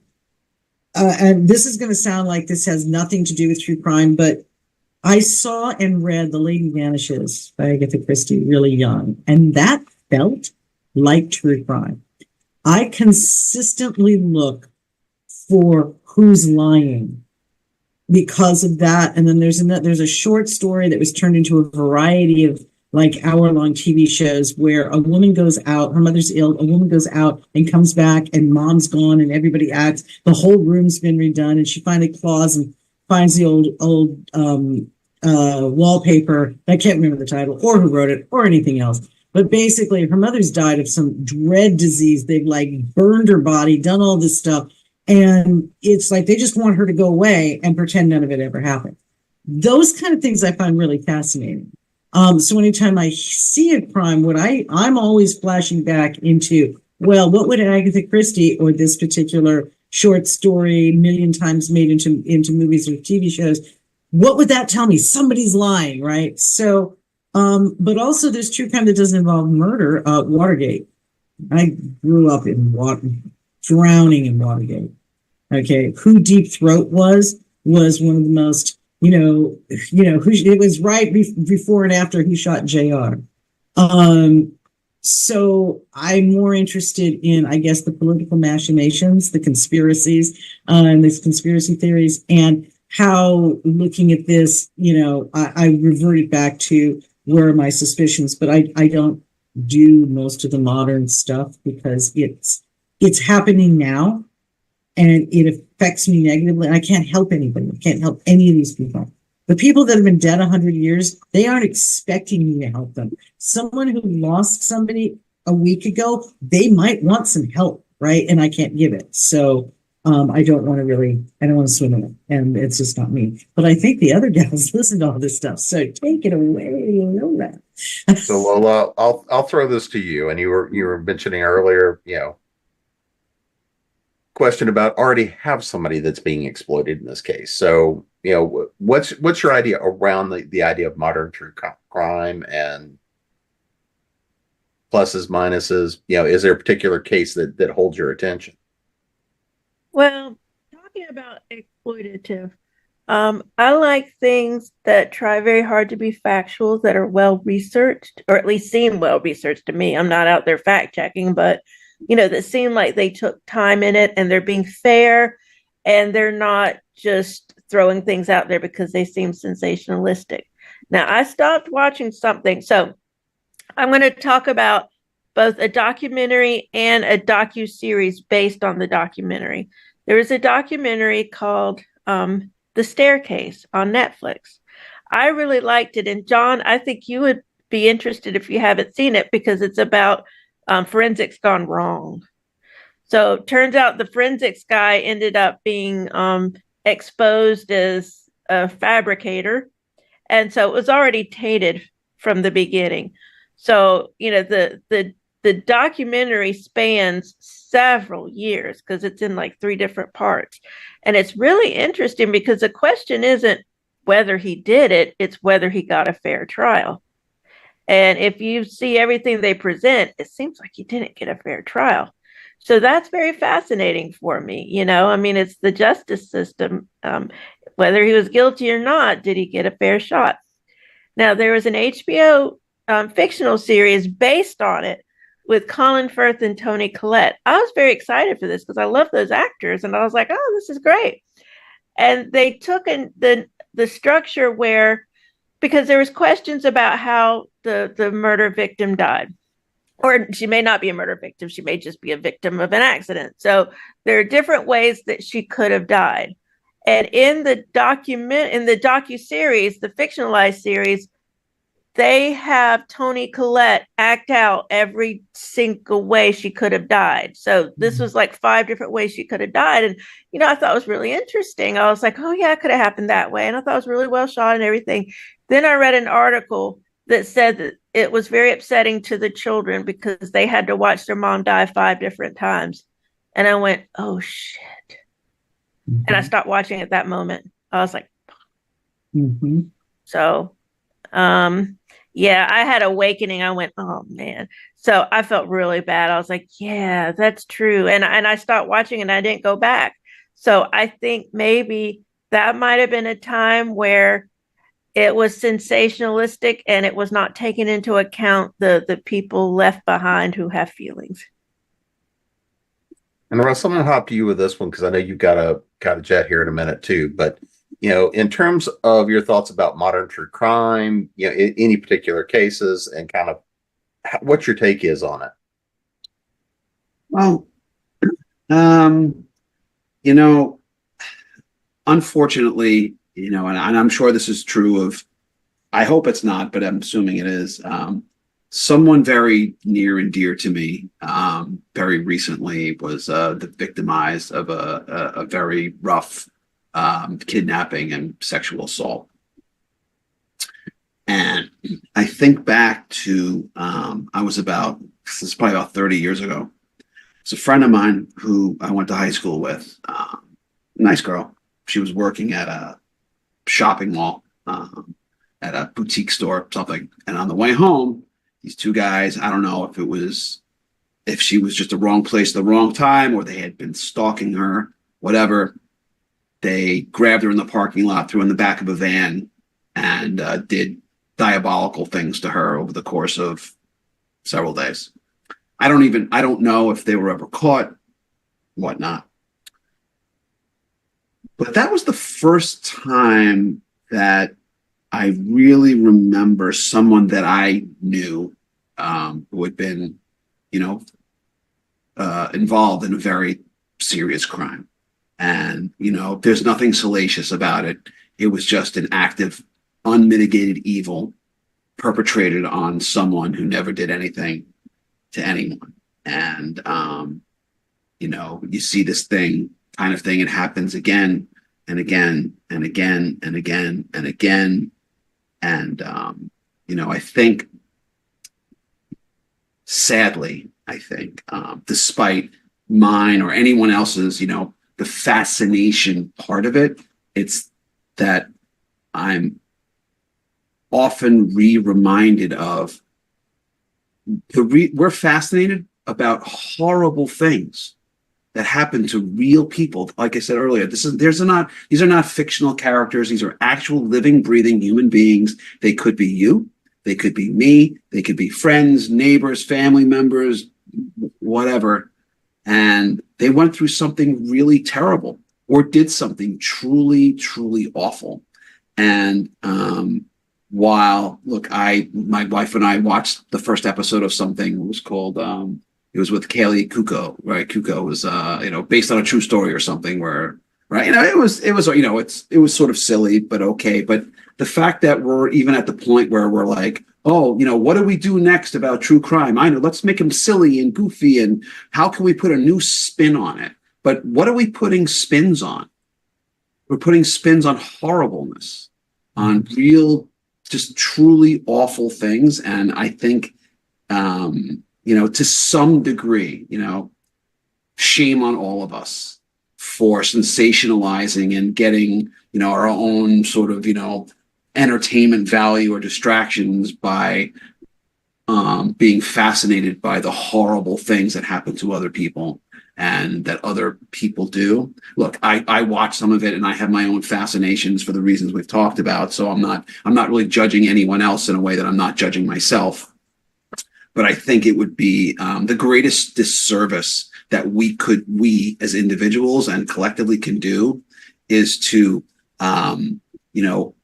this is going to sound like this has nothing to do with true crime, but I saw and read The Lady Vanishes by Agatha Christie really young, and that felt like true crime. I consistently look for who's lying because of that. And then there's a short story that was turned into a variety of like hour-long TV shows where a woman goes out, her mother's ill, a woman goes out and comes back and mom's gone and everybody acts, the whole room's been redone, and she finally claws and finds the old wallpaper. I can't remember the title or who wrote it or anything else. But basically, her mother's died of some dread disease. They've like burned her body, done all this stuff. And it's like they just want her to go away and pretend none of it ever happened. Those kind of things I find really fascinating. So anytime I see a crime, I'm always flashing back into, well, what would Agatha Christie or this particular short story, million times made into movies or TV shows, what would that tell me? Somebody's lying, right? So, but also there's true crime that doesn't involve murder. Watergate. I grew up drowning in Watergate. Okay, who Deep Throat was one of the most, it was right before and after he shot JR. So I'm more interested in, I guess, the political machinations, the conspiracies, and these conspiracy theories, and how looking at this, I reverted back to where are my suspicions, but I don't do most of the modern stuff because it's happening now. And it affects me negatively. And I can't help anybody. I can't help any of these people. The people that have been dead 100 years, they aren't expecting me to help them. Someone who lost somebody a week ago, they might want some help, right? And I can't give it. So I don't want to swim in it. And it's just not me. But I think the other gals listen to all this stuff. So take it away, Lola. So Lola, I'll throw this to you. And you were mentioning earlier, question about already have somebody that's being exploited in this case. So, what's your idea around the idea of modern true crime and pluses, minuses? Is there a particular case that holds your attention? Well, talking about exploitative, I like things that try very hard to be factual, that are well researched, or at least seem well researched to me. I'm not out there fact checking, but that seem like they took time in it and they're being fair and they're not just throwing things out there because they seem sensationalistic. Now, I stopped watching something. So I'm going to talk about both a documentary and a docu-series based on the documentary. There is a documentary called The Staircase on Netflix. I really liked it. And John, I think you would be interested if you haven't seen it because it's about forensics gone wrong. So turns out the forensics guy ended up being exposed as a fabricator. And so it was already tainted from the beginning. So, the documentary spans several years because it's in like 3 different parts. And it's really interesting because the question isn't whether he did it, it's whether he got a fair trial. And if you see everything they present, it seems like he didn't get a fair trial. So that's very fascinating for me. I mean, it's the justice system. Whether he was guilty or not, did he get a fair shot? Now, there was an HBO fictional series based on it with Colin Firth and Toni Collette. I was very excited for this because I love those actors, and I was like, "Oh, this is great." And they took in the structure where, because there was questions about how the murder victim died, or she may not be a murder victim; she may just be a victim of an accident. So there are different ways that she could have died. And in the docu-series, the fictionalized series, they have Toni Collette act out every single way she could have died. So this was like 5 different ways she could have died. And, I thought it was really interesting. I was like, oh, yeah, it could have happened that way. And I thought it was really well shot and everything. Then I read an article that said that it was very upsetting to the children because they had to watch their mom die 5 different times. And I went, oh, shit. Mm-hmm. And I stopped watching at that moment. I was like, mm-hmm. So, yeah, I had awakening. I went, oh man. So I felt really bad. I was like, yeah, that's true. And I stopped watching and I didn't go back. So I think maybe that might have been a time where it was sensationalistic and it was not taking into account the people left behind who have feelings. And Russ, I'm going to hop to you with this one because I know you've got a jet here in a minute too. But in terms of your thoughts about modern true crime, any particular cases, and kind of what your take is on it. Well, unfortunately, and I'm sure this is true of, I hope it's not, but I'm assuming it is. Someone very near and dear to me, very recently was victimized of a very rough kidnapping and sexual assault. And I think back to, this is probably about 30 years ago. It's a friend of mine who I went to high school with, nice girl. She was working at a shopping mall, at a boutique store or something. And on the way home, these 2 guys, I don't know if she was just the wrong place at the wrong time or they had been stalking her, whatever. They grabbed her in the parking lot, threw her in the back of a van, and did diabolical things to her over the course of several days. I don't know if they were ever caught, whatnot. But that was the first time that I really remember someone that I knew who had been, involved in a very serious crime. And, there's nothing salacious about it. It was just an act of unmitigated evil perpetrated on someone who never did anything to anyone. And, you see this kind of thing. It happens again and again and again and again and again. And, I think, sadly, despite mine or anyone else's, the fascination part of it, it's that I'm often reminded of we're fascinated about horrible things that happen to real people. Like I said earlier, these are not fictional characters. These are actual living, breathing human beings. They could be you. They could be me. They could be friends, neighbors, family members, whatever. And they went through something really terrible or did something truly, truly awful. And my wife and I watched the first episode of something. It was called, it was with Kaylee Kuko, right? Kuko was, based on a true story or something where right? It was sort of silly, but okay. But the fact that we're even at the point where we're like, oh, what do we do next about true crime? I know, let's make them silly and goofy, and how can we put a new spin on it? But what are we putting spins on? We're putting spins on horribleness, on real, just truly awful things. And I think, to some degree, shame on all of us for sensationalizing and getting, our own sort of, entertainment value or distractions by being fascinated by the horrible things that happen to other people and that other people do. Look, I watch some of it and I have my own fascinations for the reasons we've talked about. So I'm not really judging anyone else in a way that I'm not judging myself. But I think it would be the greatest disservice that we as individuals and collectively can do is to,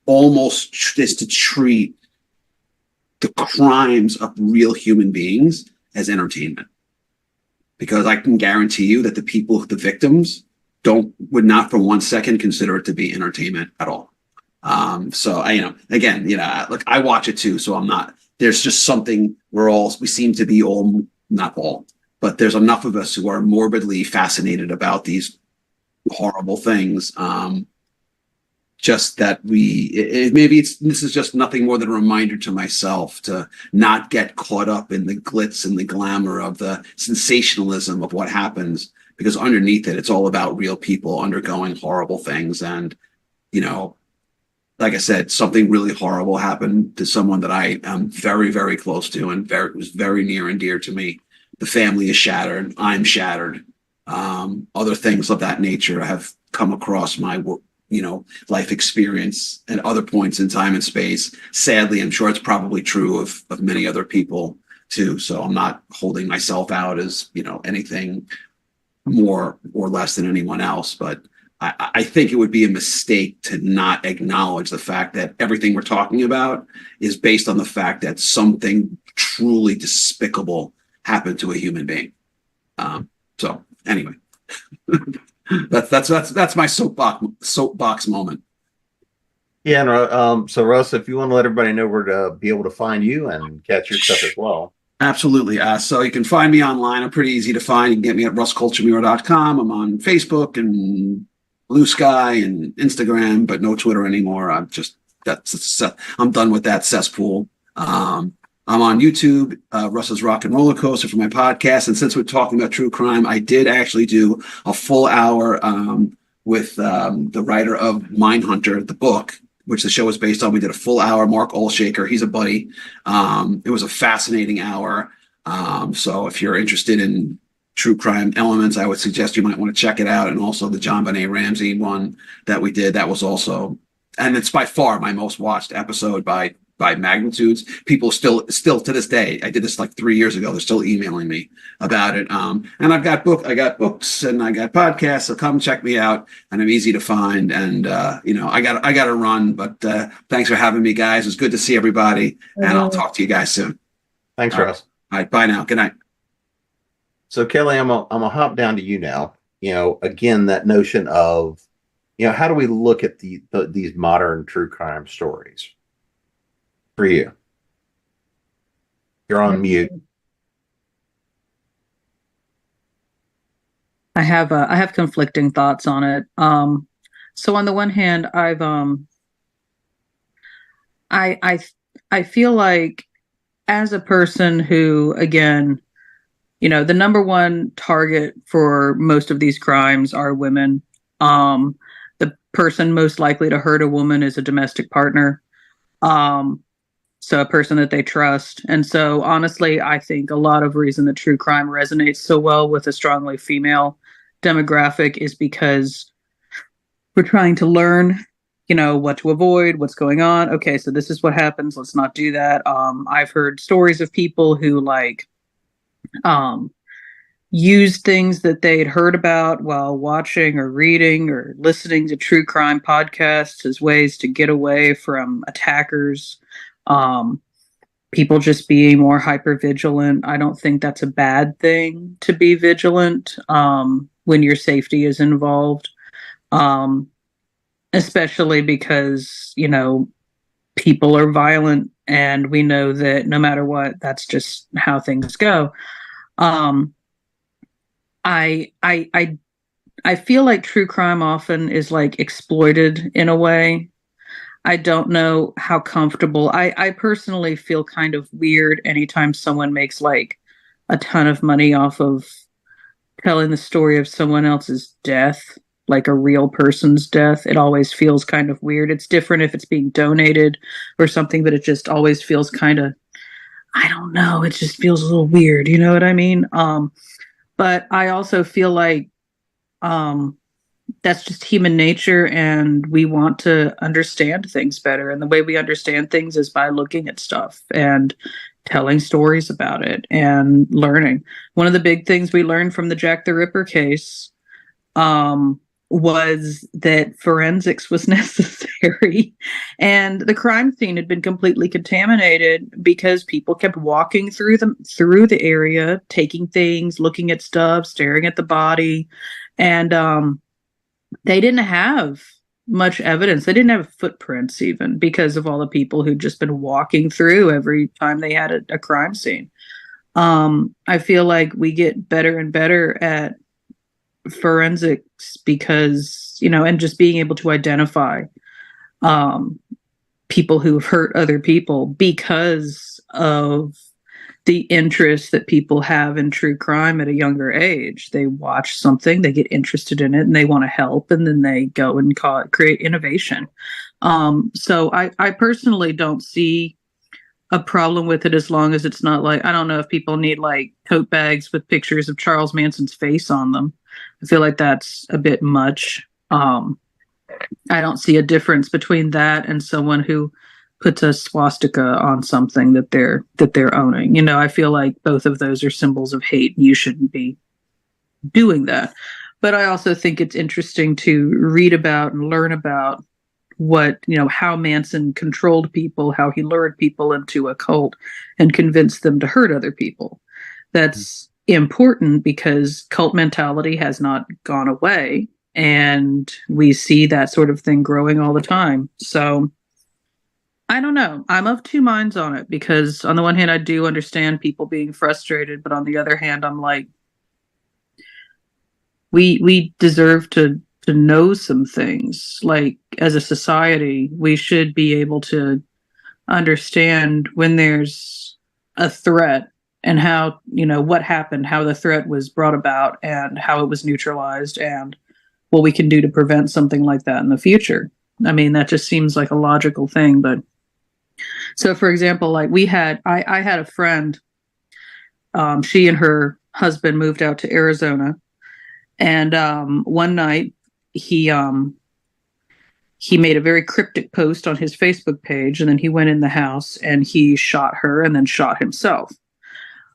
almost is to treat the crimes of real human beings as entertainment. Because I can guarantee you that the victims would not for 1 second consider it to be entertainment at all. So look, I watch it too. So there's just something we seem to be all, not all, but there's enough of us who are morbidly fascinated about these horrible things. Just that this is just nothing more than a reminder to myself to not get caught up in the glitz and the glamour of the sensationalism of what happens, because underneath it, it's all about real people undergoing horrible things. And, like I said, something really horrible happened to someone that I am very, very close to and was very near and dear to me. The family is shattered. I'm shattered. Other things of that nature have come across my life experience at other points in time and space. Sadly, I'm sure it's probably true of many other people too. So I'm not holding myself out as, anything more or less than anyone else. But I think it would be a mistake to not acknowledge the fact that everything we're talking about is based on the fact that something truly despicable happened to a human being. So anyway, that's my soapbox moment. Yeah, and so Russ, if you want to let everybody know where to be able to find you and catch your stuff as well. Absolutely. So you can find me online. I'm pretty easy to find. You can get me at russculturemiro.com. I'm on Facebook and Blue Sky and Instagram, but no Twitter anymore. I'm done with that cesspool. I'm on YouTube, Russ's Rock and Roller Coaster, for my podcast. And since we're talking about true crime, I did actually do a full hour with the writer of Mindhunter, the book, which the show is based on. We did a full hour. Mark Olshaker, he's a buddy. It was a fascinating hour. So if you're interested in true crime elements, I would suggest you might want to check it out. And also the John Benet Ramsey one that we did, that was also, and it's by far my most watched episode by magnitudes. People still to this day, I did this like 3 years ago, they're still emailing me about it. And I got books and I got podcasts, so come check me out. And I'm easy to find. And I got to run, but thanks for having me, guys. It's good to see everybody, and I'll talk to you guys soon. Thanks, Russ. All right, bye now. Good night. So Kelly, I'm gonna hop down to you now. Again, that notion of, how do we look at these modern true crime stories for you? You're on mute. I have conflicting thoughts on it. So on the one hand, I feel like, as a person who, again, the number one target for most of these crimes are women. The person most likely to hurt a woman is a domestic partner. So a person that they trust. And so honestly, I think a lot of reason that true crime resonates so well with a strongly female demographic is because we're trying to learn, what to avoid, what's going on. Okay, so this is what happens. Let's not do that. I've heard stories of people who used things that they'd heard about while watching or reading or listening to true crime podcasts as ways to get away from attackers. People just being more hyper vigilant. I don't think that's a bad thing to be vigilant when your safety is involved. Um, especially because, people are violent and we know that no matter what, that's just how things go. Um, I feel like true crime often is like exploited in a way. I don't know how comfortable. I personally feel kind of weird anytime someone makes like a ton of money off of telling the story of someone else's death, like a real person's death. It always feels kind of weird. It's different if it's being donated or something, but it just always feels kind of, I don't know, it just feels a little weird, you know what I mean? But I also feel like um that's just human nature, and we want to understand things better, and the way we understand things is by looking at stuff and telling stories about it and learning. One of the big things we learned from the Jack the Ripper case was that forensics was necessary, and the crime scene had been completely contaminated because people kept walking through the area, taking things, looking at stuff, staring at the body, and they didn't have much evidence. They didn't have footprints even because of all the people who'd just been walking through every time they had a crime scene. I feel like we get better and better at forensics because, and just being able to identify um, people who have hurt other people because of the interest that people have in true crime at a younger age. They watch something, they get interested in it, and they want to help, and then they go and create innovation. So I personally don't see a problem with it as long as it's not like, I don't know if people need like tote bags with pictures of Charles Manson's face on them. I feel like that's a bit much. I don't see a difference between that and someone who puts a swastika on something that they're owning. I feel like both of those are symbols of hate. You shouldn't be doing that. But I also think it's interesting to read about and learn about how Manson controlled people, how he lured people into a cult and convinced them to hurt other people. That's important because cult mentality has not gone away, and we see that sort of thing growing all the time. So I don't know. I'm of two minds on it because on the one hand, I do understand people being frustrated, but on the other hand, I'm like, we deserve to know some things. Like as a society, we should be able to understand when there's a threat and how, what happened, how the threat was brought about and how it was neutralized and what we can do to prevent something like that in the future. I mean, that just seems like a logical thing, but so, for example, like I had a friend, she and her husband moved out to Arizona, and one night he made a very cryptic post on his Facebook page, and then he went in the house and he shot her and then shot himself.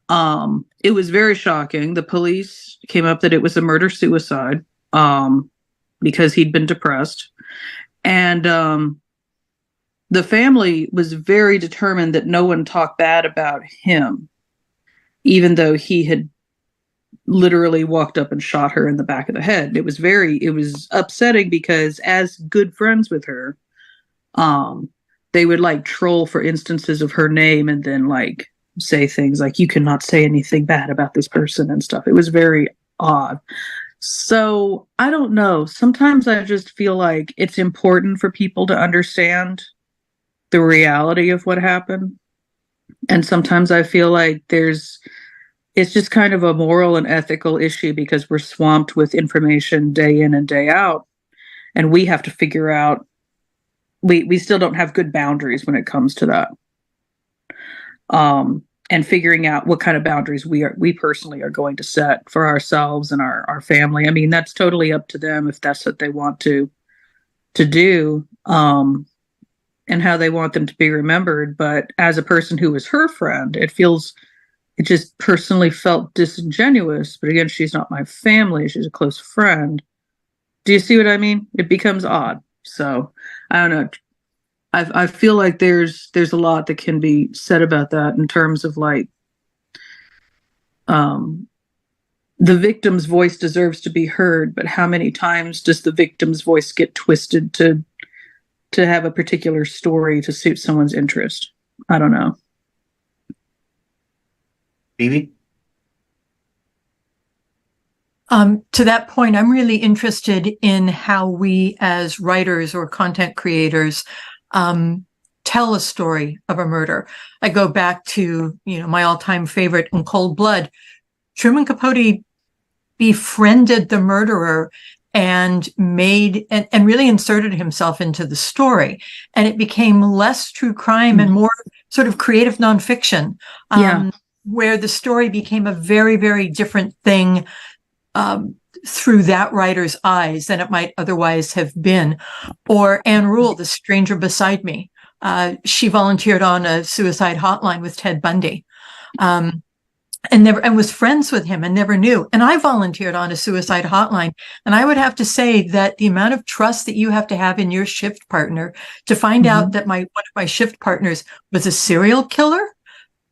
It was very shocking. The police came up that it was a murder-suicide because he'd been depressed, and the family was very determined that no one talk bad about him, even though he had literally walked up and shot her in the back of the head. It was upsetting because as good friends with her, they would like troll for instances of her name and then like say things like, you cannot say anything bad about this person and stuff. It was very odd. So I don't know. Sometimes I just feel like it's important for people to understand the reality of what happened. And sometimes I feel like it's just kind of a moral and ethical issue because we're swamped with information day in and day out. And we have to figure out, we still don't have good boundaries when it comes to that. And figuring out what kind of boundaries we personally are going to set for ourselves and our family. I mean, that's totally up to them if that's what they want to do. And how they want them to be remembered. But as a person who was her friend, it just personally felt disingenuous. But again, she's not my family. She's a close friend. Do you see what I mean? It becomes odd. So I don't know. I feel like there's a lot that can be said about that in terms of like the victim's voice deserves to be heard, but how many times does the victim's voice get twisted to have a particular story to suit someone's interest? I don't know. Phoebe? To that point, I'm really interested in how we as writers or content creators tell a story of a murder. I go back to, my all-time favorite, In Cold Blood. Truman Capote befriended the murderer and and really inserted himself into the story. And it became less true crime and more sort of creative nonfiction, where the story became a very, very different thing through that writer's eyes than it might otherwise have been. Or Anne Rule, The Stranger Beside Me. She volunteered on a suicide hotline with Ted Bundy. And was friends with him and never knew. And I volunteered on a suicide hotline. And I would have to say that the amount of trust that you have to have in your shift partner to find out that one of my shift partners was a serial killer,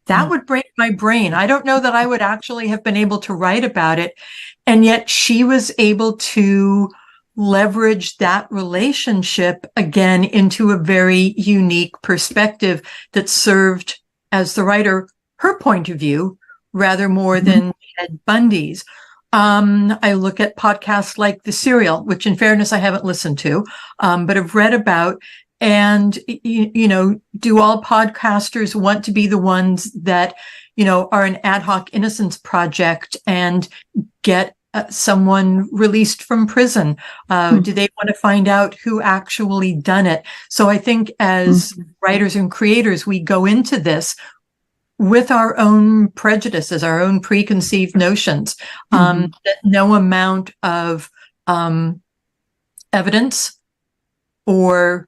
that would break my brain. I don't know that I would actually have been able to write about it. And yet she was able to leverage that relationship again into a very unique perspective that served, as the writer, her point of view rather more than Ted Bundy's. I look at podcasts like The Serial, which in fairness, I haven't listened to, but have read about. And, do all podcasters want to be the ones that, are an ad hoc innocence project and get someone released from prison? Do they want to find out who actually done it? So I think as writers and creators, we go into this with our own prejudices, our own preconceived notions, that no amount of evidence or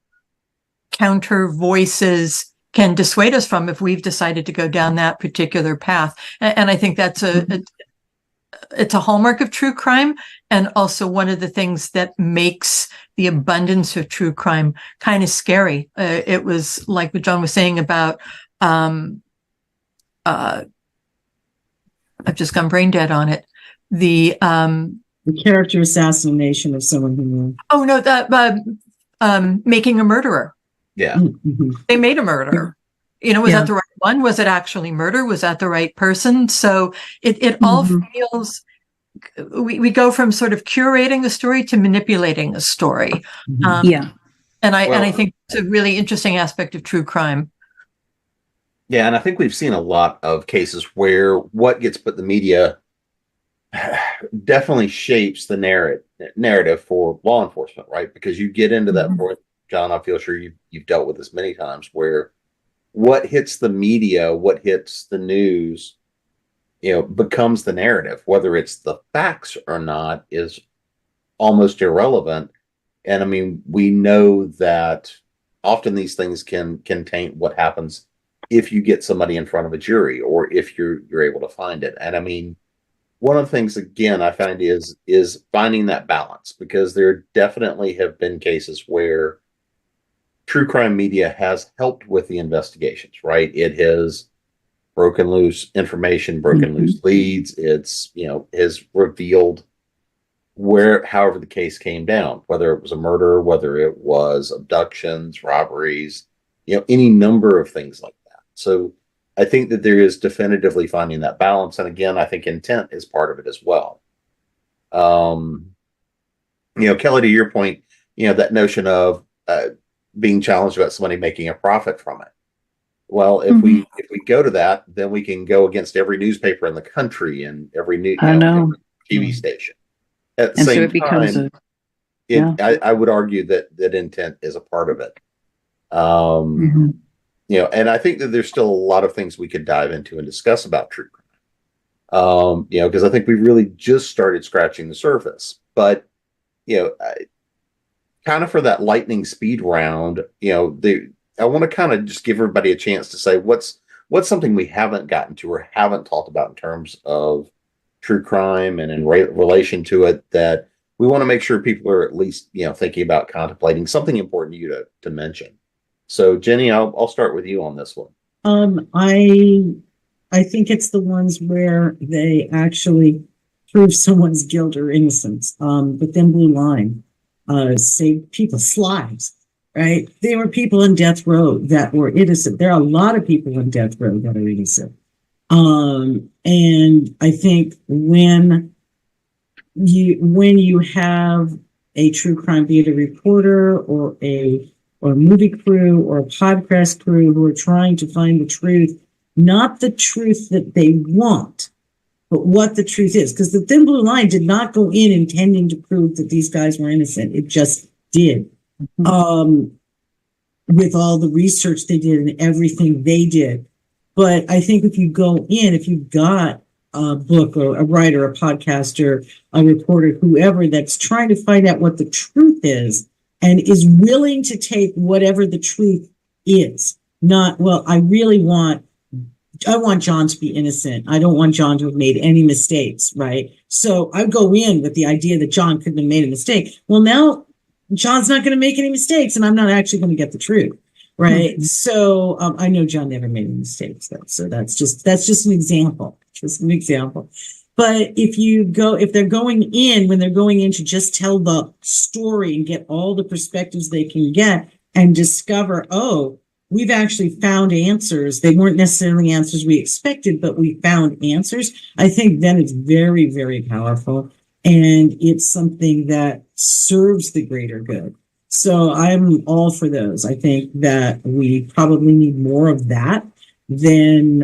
counter voices can dissuade us from if we've decided to go down that particular path. And I think that's it's a hallmark of true crime, and also one of the things that makes the abundance of true crime kind of scary. It was like what John was saying about I've just gone brain dead on it. The character assassination of someone who knew. Oh no, making a murderer. Yeah. They made a murderer. Was that the right one? Was it actually murder? Was that the right person? So it all feels, we go from sort of curating a story to manipulating a story. And I think it's a really interesting aspect of true crime. Yeah, and I think we've seen a lot of cases where what gets put in the media definitely shapes the narrative for law enforcement, right? Because you get into that point, John, I feel sure you've dealt with this many times, where what hits the media, what hits the news, becomes the narrative. Whether it's the facts or not is almost irrelevant. And I mean, we know that often these things can taint what happens if you get somebody in front of a jury or if you're able to find it. And I mean, one of the things, again, I find is finding that balance, because there definitely have been cases where true crime media has helped with the investigations, right? It has broken loose information, broken loose leads. It's, has revealed however the case came down, whether it was a murder, whether it was abductions, robberies, any number of things like that. So I think that there is definitively finding that balance. And again, I think intent is part of it as well. Kelly, to your point, that notion of being challenged about somebody making a profit from it. Well, if we go to that, then we can go against every newspaper in the country and every every TV station. At the same time, I would argue that intent is a part of it. And I think that there's still a lot of things we could dive into and discuss about true crime. Because I think we really just started scratching the surface. But, kind of for that lightning speed round, I want to kind of just give everybody a chance to say what's something we haven't gotten to or haven't talked about in terms of true crime and in relation to it that we want to make sure people are at least, thinking about contemplating something important to you to mention. So, Jenny, I'll start with you on this one. I think it's the ones where they actually, prove someone's guilt or innocence. But then Blue Line saved people's lives, right? There were people in death row that were innocent. There are a lot of people in death row that are innocent. And I think when you have a true crime, be it a reporter or a movie crew or a podcast crew who are trying to find the truth, not the truth that they want, but what the truth is. Because the Thin Blue Line did not go in intending to prove that these guys were innocent. It just did. Mm-hmm. With all the research they did and everything they did. But I think if you go in, if you've got a book or a writer, a podcaster, a reporter, whoever that's trying to find out what the truth is and is willing to take whatever the truth is, not, well, I want John to be innocent. I don't want John to have made any mistakes, right? So I go in with the idea that John couldn't have made a mistake. Well, now John's not going to make any mistakes, and I'm not actually going to get the truth, right? Mm-hmm. So I know John never made any mistakes, though. So that's just an example, But if they're going in, when they're going in to just tell the story and get all the perspectives they can get and discover, oh, we've actually found answers. They weren't necessarily answers we expected, but we found answers. I think then it's very, very powerful. And it's something that serves the greater good. So I'm all for those. I think that we probably need more of that than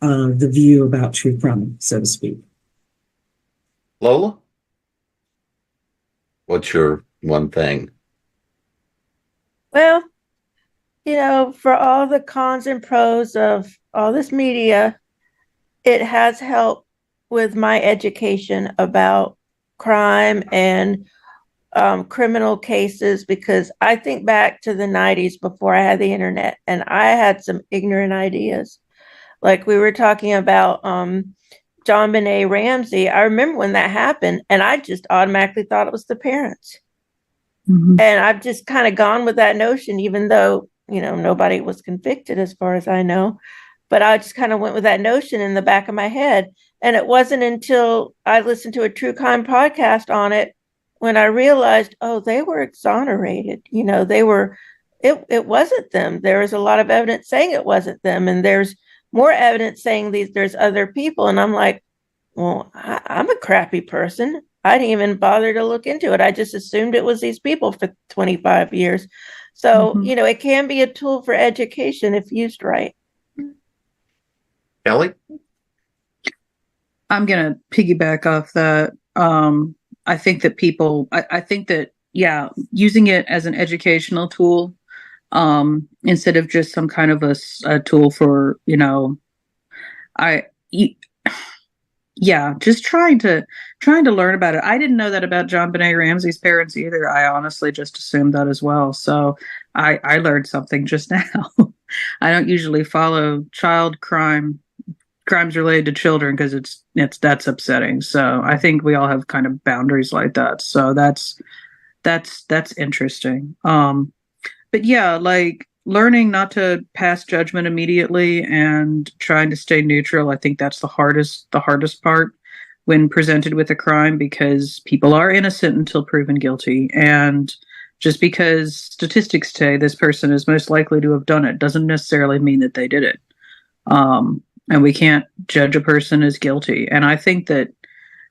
the view about true crime, so to speak. Lola, what's your one thing? Well, for all the cons and pros of all this media, it has helped with my education about crime and criminal cases, because I think back to the 90s before I had the internet, and I had some ignorant ideas. Like we were talking about JonBenet Ramsey. I remember when that happened, and I just automatically thought it was the parents. Mm-hmm. And I've just kind of gone with that notion, even though, nobody was convicted as far as I know. But I just kind of went with that notion in the back of my head. And it wasn't until I listened to a true crime podcast on it when I realized, oh, they were exonerated. It wasn't them. There was a lot of evidence saying it wasn't them. And there's more evidence saying there's other people. And I'm like, well, I'm a crappy person. I didn't even bother to look into it. I just assumed it was these people for 25 years. So, mm-hmm. It can be a tool for education if used right. Ellie? I'm going to piggyback off that. I think that using it as an educational tool, instead of just some kind of a tool for, just trying to learn about it. I didn't know that about JonBenet Ramsey's parents either. I honestly just assumed that as well. So I learned something just now. I don't usually follow crimes related to children because that's upsetting. So I think we all have kind of boundaries like that. So that's interesting. But yeah, like learning not to pass judgment immediately and trying to stay neutral. I think that's the hardest part when presented with a crime, because people are innocent until proven guilty. And just because statistics say this person is most likely to have done it doesn't necessarily mean that they did it. And we can't judge a person as guilty. And I think that,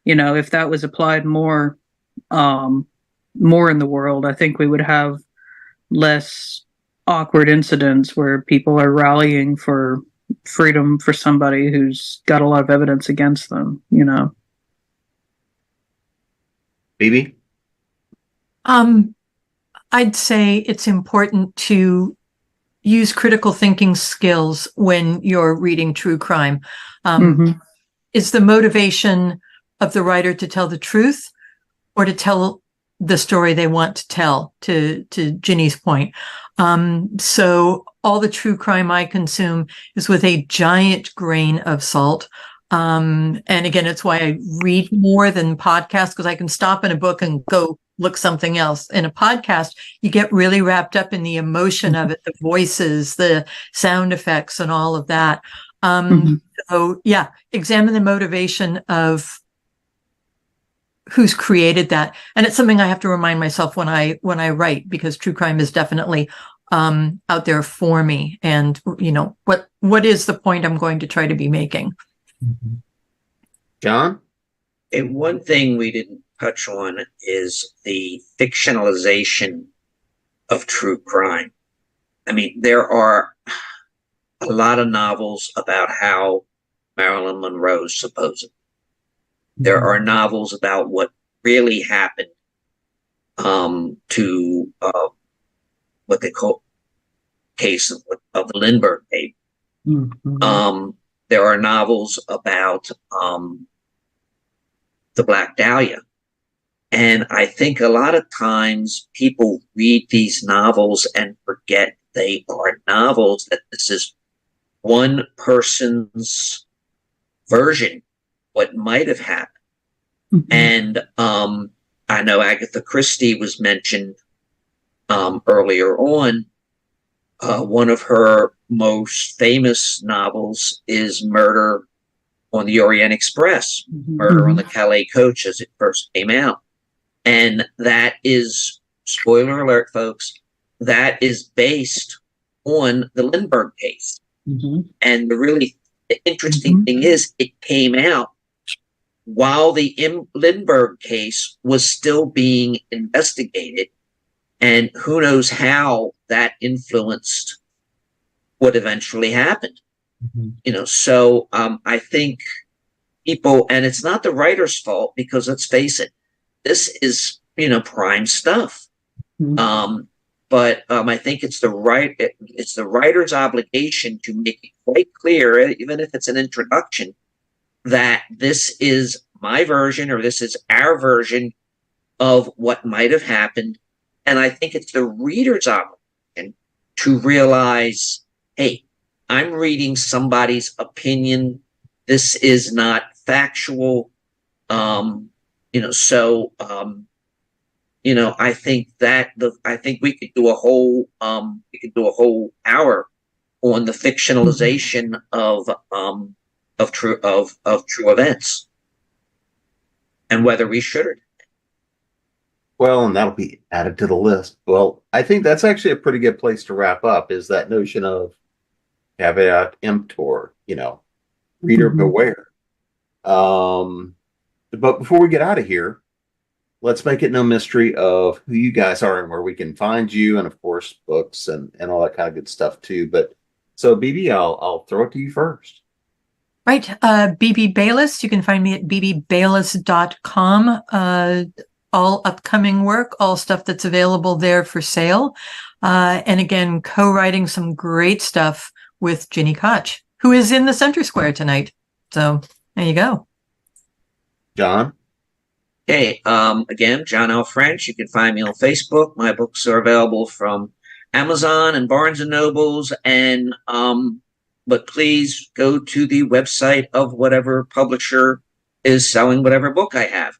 if that was applied more in the world, I think we would have less awkward incidents where people are rallying for freedom for somebody who's got a lot of evidence against them, Phoebe? I'd say it's important to use critical thinking skills when you're reading true crime. Mm-hmm. Is the motivation of the writer to tell the truth or to tell the story they want to tell, to Ginny's point? So all the true crime I consume is with a giant grain of salt. And again, it's why I read more than podcasts, because I can stop in a book and go look something else. In a podcast, you get really wrapped up in the emotion of it, the voices, the sound effects, and all of that. So yeah, examine the motivation of who's created that. And it's something I have to remind myself when I write, because true crime is definitely out there for me. And what is the point I'm going to try to be making? John? And one thing we didn't touch on is the fictionalization of true crime. I mean, there are a lot of novels about how Marilyn Monroe supposedly. There are novels about what really happened to what they call case of the Lindbergh tape. There are novels about the Black Dahlia. And I think a lot of times people read these novels and forget they are novels, that this is one person's version, what might have happened. And I know Agatha Christie was mentioned earlier on. One of her most famous novels is Murder on the Orient Express, Murder on the Calais Coach, as it first came out. And that is, spoiler alert, folks, that is based on the Lindbergh case. And the really interesting thing is, it came out while the Lindbergh case was still being investigated. And who knows how that influenced what eventually happened. So I think people, and it's not the writer's fault, because let's face it, this is, prime stuff. But I think it's the writer's obligation to make it quite clear, even if it's an introduction, that this is my version, or this is our version of what might have happened. And I think it's the reader's obligation to realize, hey, I'm reading somebody's opinion. This is not factual. I think that I think we could do a whole hour on the fictionalization of true events, and whether we should or not. Well, and that'll be added to the list. Well, I think that's actually a pretty good place to wrap up, is that notion of caveat emptor, reader beware. But before we get out of here, let's make it no mystery of who you guys are and where we can find you, and of course, books and all that kind of good stuff too. But so, BB, I'll throw it to you first. Right. BB Bayless. You can find me at bbbayless.com. All upcoming work, all stuff that's available there for sale. And again, co-writing some great stuff with Ginny Koch, who is in the Center Square tonight. So there you go. John? Okay. Again, John L. French. You can find me on Facebook. My books are available from Amazon and Barnes and Nobles, and but please go to the website of whatever publisher is selling whatever book I have.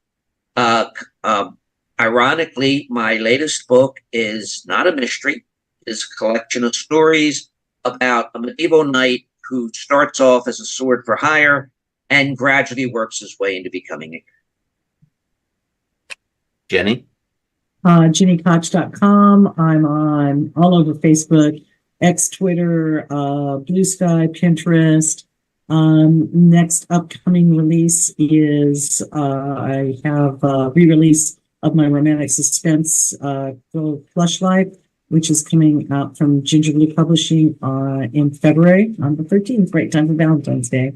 Ironically, my latest book is not a mystery. It's a collection of stories about a medieval knight who starts off as a sword for hire and gradually works his way into becoming a. Jenny? JennyKoch.com. I'm on all over Facebook, X, Twitter, Blue Sky, Pinterest. Next upcoming release is I have a re-release of my romantic suspense Fleshlight, which is coming out from Ginger Blue Publishing in February on the 13th, right time for Valentine's Day.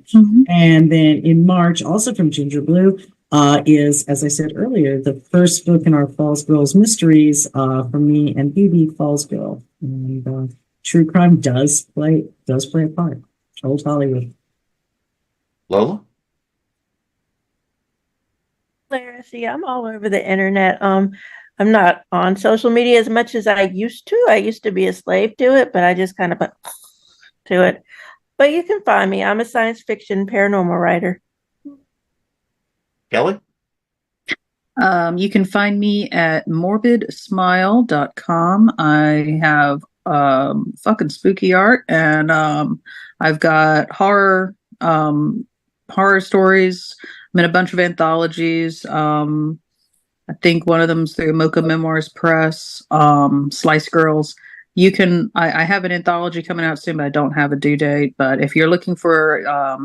And then in March, also from Ginger Blue, is, as I said earlier, the first book in our Falls Girls Mysteries from me and BB, Falls Girl. And true crime does play a part. Old Hollywood. Lola? See, I'm all over the internet. I'm not on social media as much as I used to. I used to be a slave to it, but I just kind of put to it. But you can find me. I'm a science fiction paranormal writer. Kelly? You can find me at morbidsmile.com. I have fucking spooky art, and I've got horror stories. I'm in a bunch of anthologies. I think one of them's through Mocha Memoirs Press, Slice Girls. I have an anthology coming out soon, but I don't have a due date. But if you're looking for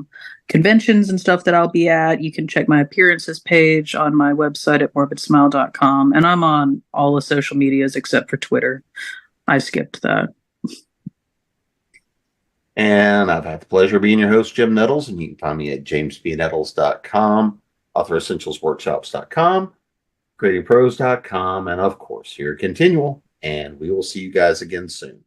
conventions and stuff that I'll be at, you can check my appearances page on my website at morbidsmile.com. And I'm on all the social medias except for Twitter. I skipped that. And I've had the pleasure of being your host, Jim Nettles, and you can find me at jamesbnettles.com, authoressentialsworkshops.com, creatingpros.com, and of course, here at Continual. And we will see you guys again soon.